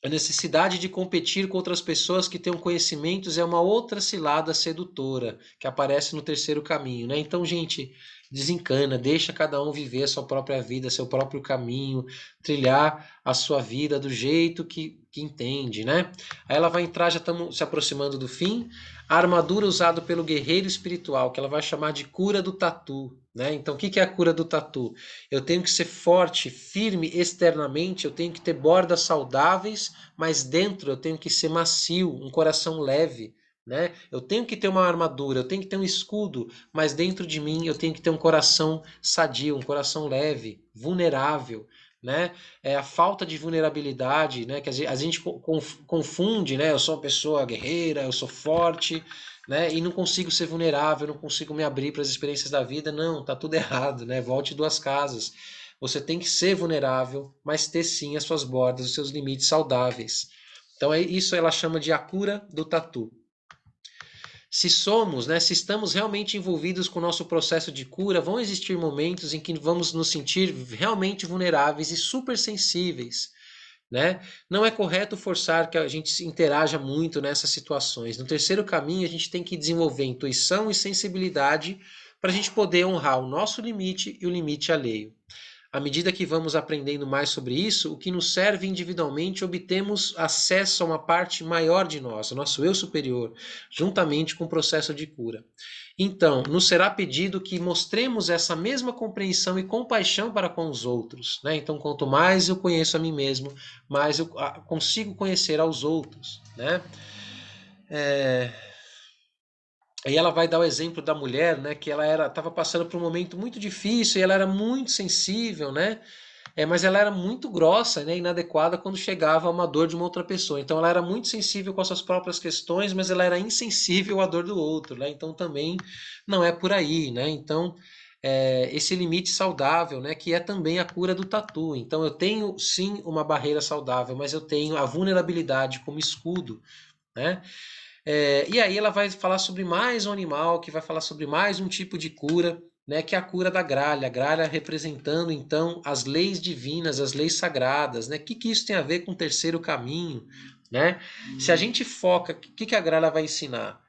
a necessidade de competir com outras pessoas que tenham conhecimentos é uma outra cilada sedutora que aparece no terceiro caminho, né? Então, gente, desencana, deixa cada um viver a sua própria vida, seu próprio caminho, trilhar a sua vida do jeito que entende, né? Aí ela vai entrar, já estamos se aproximando do fim, a armadura usada pelo guerreiro espiritual, que ela vai chamar de cura do tatu, né? Então, o que é a cura do tatu? Eu tenho que ser forte, firme externamente, eu tenho que ter bordas saudáveis, mas dentro eu tenho que ser macio, um coração leve, né? Eu tenho que ter uma armadura, eu tenho que ter um escudo, mas dentro de mim eu tenho que ter um coração sadio, um coração leve, vulnerável, né? É a falta de vulnerabilidade, né? Que a gente confunde, né? Eu sou uma pessoa guerreira, eu sou forte, né? E não consigo ser vulnerável, não consigo me abrir para as experiências da vida. Não, tá tudo errado, né? Volte duas casas. Você tem que ser vulnerável, mas ter sim as suas bordas, os seus limites saudáveis. Então é isso ela chama de a cura do tatu. Se somos, né, se estamos realmente envolvidos com o nosso processo de cura, vão existir momentos em que vamos nos sentir realmente vulneráveis e super sensíveis, né? Não é correto forçar que a gente se interaja muito nessas situações. No terceiro caminho, a gente tem que desenvolver intuição e sensibilidade para a gente poder honrar o nosso limite e o limite alheio. À medida que vamos aprendendo mais sobre isso, o que nos serve individualmente, obtemos acesso a uma parte maior de nós, o nosso eu superior, juntamente com o processo de cura. Então, nos será pedido que mostremos essa mesma compreensão e compaixão para com os outros, né? Então, quanto mais eu conheço a mim mesmo, mais eu consigo conhecer aos outros, né? Aí ela vai dar o exemplo da mulher, né? Que ela estava passando por um momento muito difícil e ela era muito sensível, né? Mas ela era muito grossa, né, inadequada quando chegava a uma dor de uma outra pessoa. Então ela era muito sensível com as suas próprias questões, mas ela era insensível à dor do outro, né? Então também não é por aí, né? Então esse limite saudável, né, que é também a cura do tatu. Então eu tenho sim uma barreira saudável, mas eu tenho a vulnerabilidade como escudo, né? E aí ela vai falar sobre mais um animal, que vai falar sobre mais um tipo de cura, né, que é a cura da gralha. A gralha representando, então, as leis divinas, as leis sagradas. Né? O que isso tem a ver com o terceiro caminho? Né? Se a gente foca, o que a gralha vai ensinar?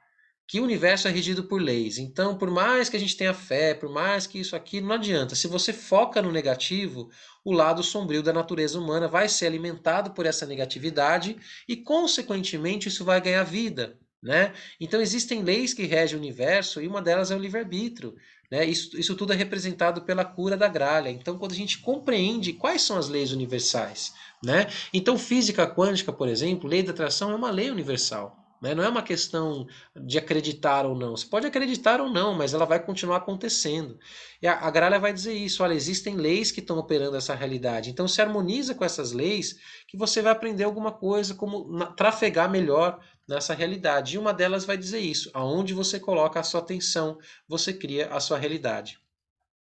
Que o universo é regido por leis. Então, por mais que a gente tenha fé, por mais que isso aqui, não adianta. Se você foca no negativo, o lado sombrio da natureza humana vai ser alimentado por essa negatividade e, consequentemente, isso vai ganhar vida. Né? Então, existem leis que regem o universo e uma delas é o livre-arbítrio. Né? Isso tudo é representado pela cura da gralha. Então, quando a gente compreende quais são as leis universais, né? Então, física quântica, por exemplo, lei da atração é uma lei universal. Né? Não é uma questão de acreditar ou não. Você pode acreditar ou não, mas ela vai continuar acontecendo. E a gralha vai dizer isso: olha, existem leis que estão operando essa realidade. Então se harmoniza com essas leis que você vai aprender alguma coisa, como trafegar melhor nessa realidade. E uma delas vai dizer isso: aonde você coloca a sua atenção, você cria a sua realidade.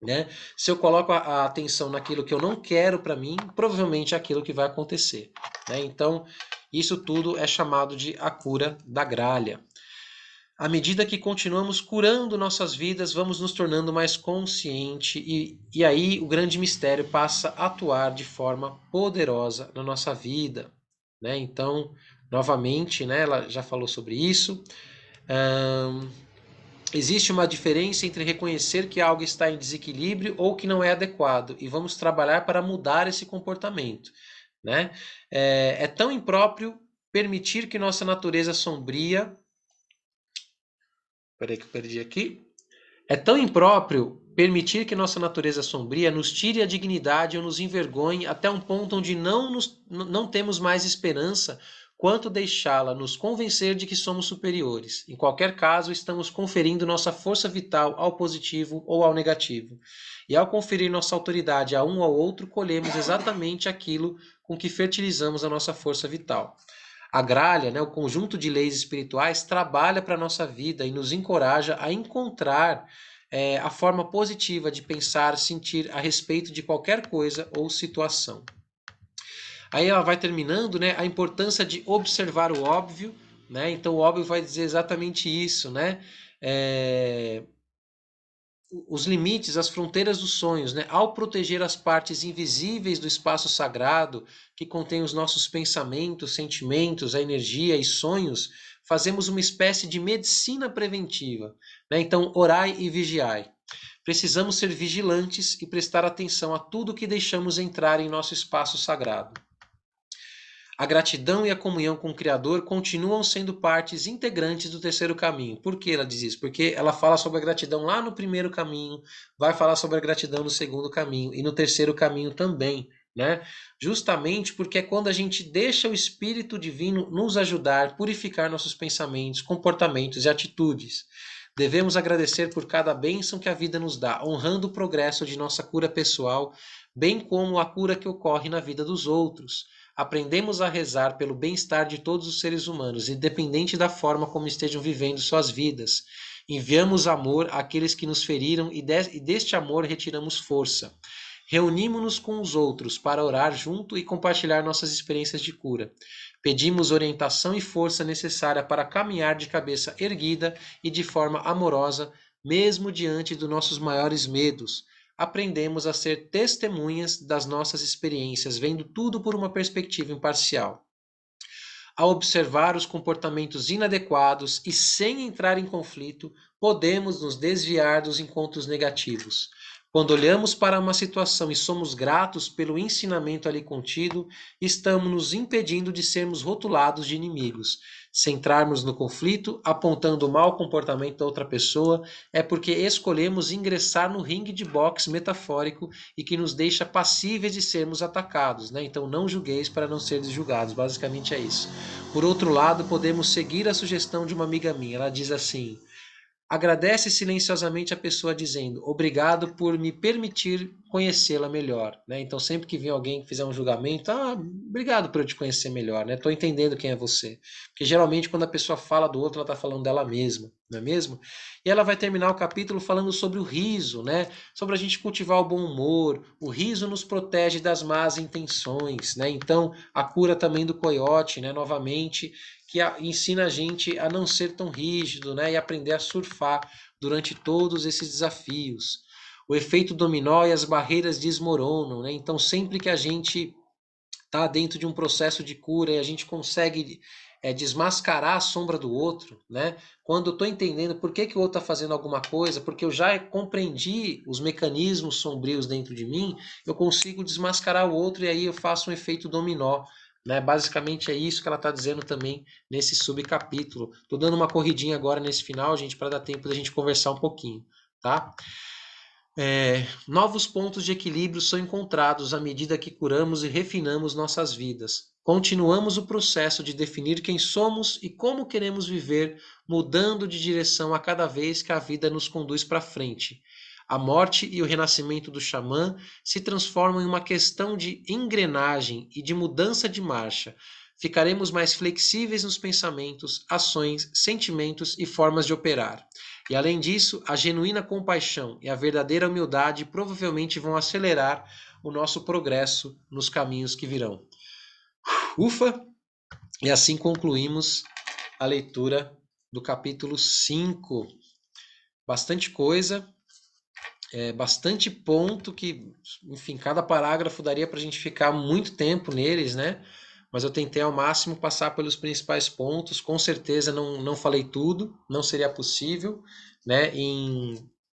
Né? Se eu coloco a atenção naquilo que eu não quero para mim, provavelmente é aquilo que vai acontecer. Né? Então, isso tudo é chamado de a cura da gralha. À medida que continuamos curando nossas vidas, vamos nos tornando mais conscientes e aí o grande mistério passa a atuar de forma poderosa na nossa vida. Né? Então, novamente, né, ela já falou sobre isso. Existe uma diferença entre reconhecer que algo está em desequilíbrio ou que não é adequado e vamos trabalhar para mudar esse comportamento. Né? É tão impróprio permitir que nossa natureza sombria. Peraí que eu perdi aqui. É tão impróprio permitir que nossa natureza sombria nos tire a dignidade ou nos envergonhe até um ponto onde não temos mais esperança quanto deixá-la nos convencer de que somos superiores. Em qualquer caso, estamos conferindo nossa força vital ao positivo ou ao negativo. E ao conferir nossa autoridade a um ou ao outro, colhemos exatamente aquilo com que fertilizamos a nossa força vital. A gralha, né, o conjunto de leis espirituais, trabalha para a nossa vida e nos encoraja a encontrar a forma positiva de pensar, sentir a respeito de qualquer coisa ou situação. Aí ela vai terminando, né, a importância de observar o óbvio, né? Então o óbvio vai dizer exatamente isso, né? Os limites, as fronteiras dos sonhos, né? Ao proteger as partes invisíveis do espaço sagrado, que contém os nossos pensamentos, sentimentos, a energia e sonhos, fazemos uma espécie de medicina preventiva, né? Então, orai e vigiai. Precisamos ser vigilantes e prestar atenção a tudo que deixamos entrar em nosso espaço sagrado. A gratidão e a comunhão com o Criador continuam sendo partes integrantes do terceiro caminho. Por que ela diz isso? Porque ela fala sobre a gratidão lá no primeiro caminho, vai falar sobre a gratidão no segundo caminho e no terceiro caminho também, né? Justamente porque é quando a gente deixa o Espírito Divino nos ajudar, purificar nossos pensamentos, comportamentos e atitudes. Devemos agradecer por cada bênção que a vida nos dá, honrando o progresso de nossa cura pessoal, bem como a cura que ocorre na vida dos outros. Aprendemos a rezar pelo bem-estar de todos os seres humanos, independente da forma como estejam vivendo suas vidas. Enviamos amor àqueles que nos feriram e deste amor retiramos força. Reunimos-nos com os outros para orar junto e compartilhar nossas experiências de cura. Pedimos orientação e força necessária para caminhar de cabeça erguida e de forma amorosa, mesmo diante dos nossos maiores medos. Aprendemos a ser testemunhas das nossas experiências, vendo tudo por uma perspectiva imparcial. Ao observar os comportamentos inadequados e sem entrar em conflito, podemos nos desviar dos encontros negativos. Quando olhamos para uma situação e somos gratos pelo ensinamento ali contido, estamos nos impedindo de sermos rotulados de inimigos. Se entrarmos no conflito, apontando o mau comportamento da outra pessoa, é porque escolhemos ingressar no ringue de boxe metafórico e que nos deixa passíveis de sermos atacados, né? Então não julgueis para não seres julgados, basicamente é isso. Por outro lado, podemos seguir a sugestão de uma amiga minha. Ela diz assim: agradece silenciosamente a pessoa dizendo obrigado por me permitir conhecê-la melhor, né? Então sempre que vem alguém que fizer um julgamento, obrigado por eu te conhecer melhor, né? Tô entendendo quem é você. Porque geralmente quando a pessoa fala do outro, ela tá falando dela mesma, não é mesmo? E ela vai terminar o capítulo falando sobre o riso, né? Sobre a gente cultivar o bom humor. O riso nos protege das más intenções, né? Então a cura também do coiote, né? Novamente, que ensina a gente a não ser tão rígido, né, e aprender a surfar durante todos esses desafios. O efeito dominó e as barreiras desmoronam, né? Então sempre que a gente está dentro de um processo de cura e a gente consegue desmascarar a sombra do outro, né? Quando eu estou entendendo por que o outro está fazendo alguma coisa, porque eu já compreendi os mecanismos sombrios dentro de mim, eu consigo desmascarar o outro e aí eu faço um efeito dominó. Né? Basicamente é isso que ela está dizendo também nesse subcapítulo. Estou dando uma corridinha agora nesse final, gente, para dar tempo da gente conversar um pouquinho, tá? Novos pontos de equilíbrio são encontrados à medida que curamos e refinamos nossas vidas. Continuamos o processo de definir quem somos e como queremos viver, mudando de direção a cada vez que a vida nos conduz para frente. A morte e o renascimento do xamã se transformam em uma questão de engrenagem e de mudança de marcha. Ficaremos mais flexíveis nos pensamentos, ações, sentimentos e formas de operar. E além disso, a genuína compaixão e a verdadeira humildade provavelmente vão acelerar o nosso progresso nos caminhos que virão. Ufa! E assim concluímos a leitura do capítulo 5. Bastante coisa, bastante ponto que, enfim, cada parágrafo daria para a gente ficar muito tempo neles, né? Mas eu tentei ao máximo passar pelos principais pontos. Com certeza não falei tudo, não seria possível, né? Em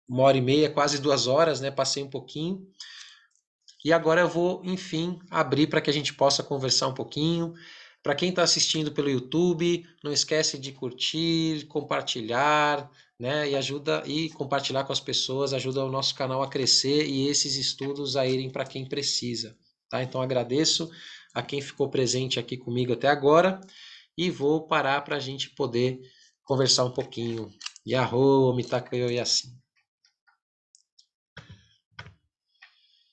1h30, quase 2 horas, né? Passei um pouquinho. E agora eu vou, enfim, abrir para que a gente possa conversar um pouquinho. Para quem está assistindo pelo YouTube, não esquece de curtir, compartilhar, né? E compartilhar com as pessoas ajuda o nosso canal a crescer e esses estudos a irem para quem precisa, tá? Então agradeço a quem ficou presente aqui comigo até agora e vou parar para a gente poder conversar um pouquinho. Yahoo, Mitakuyo Yasin.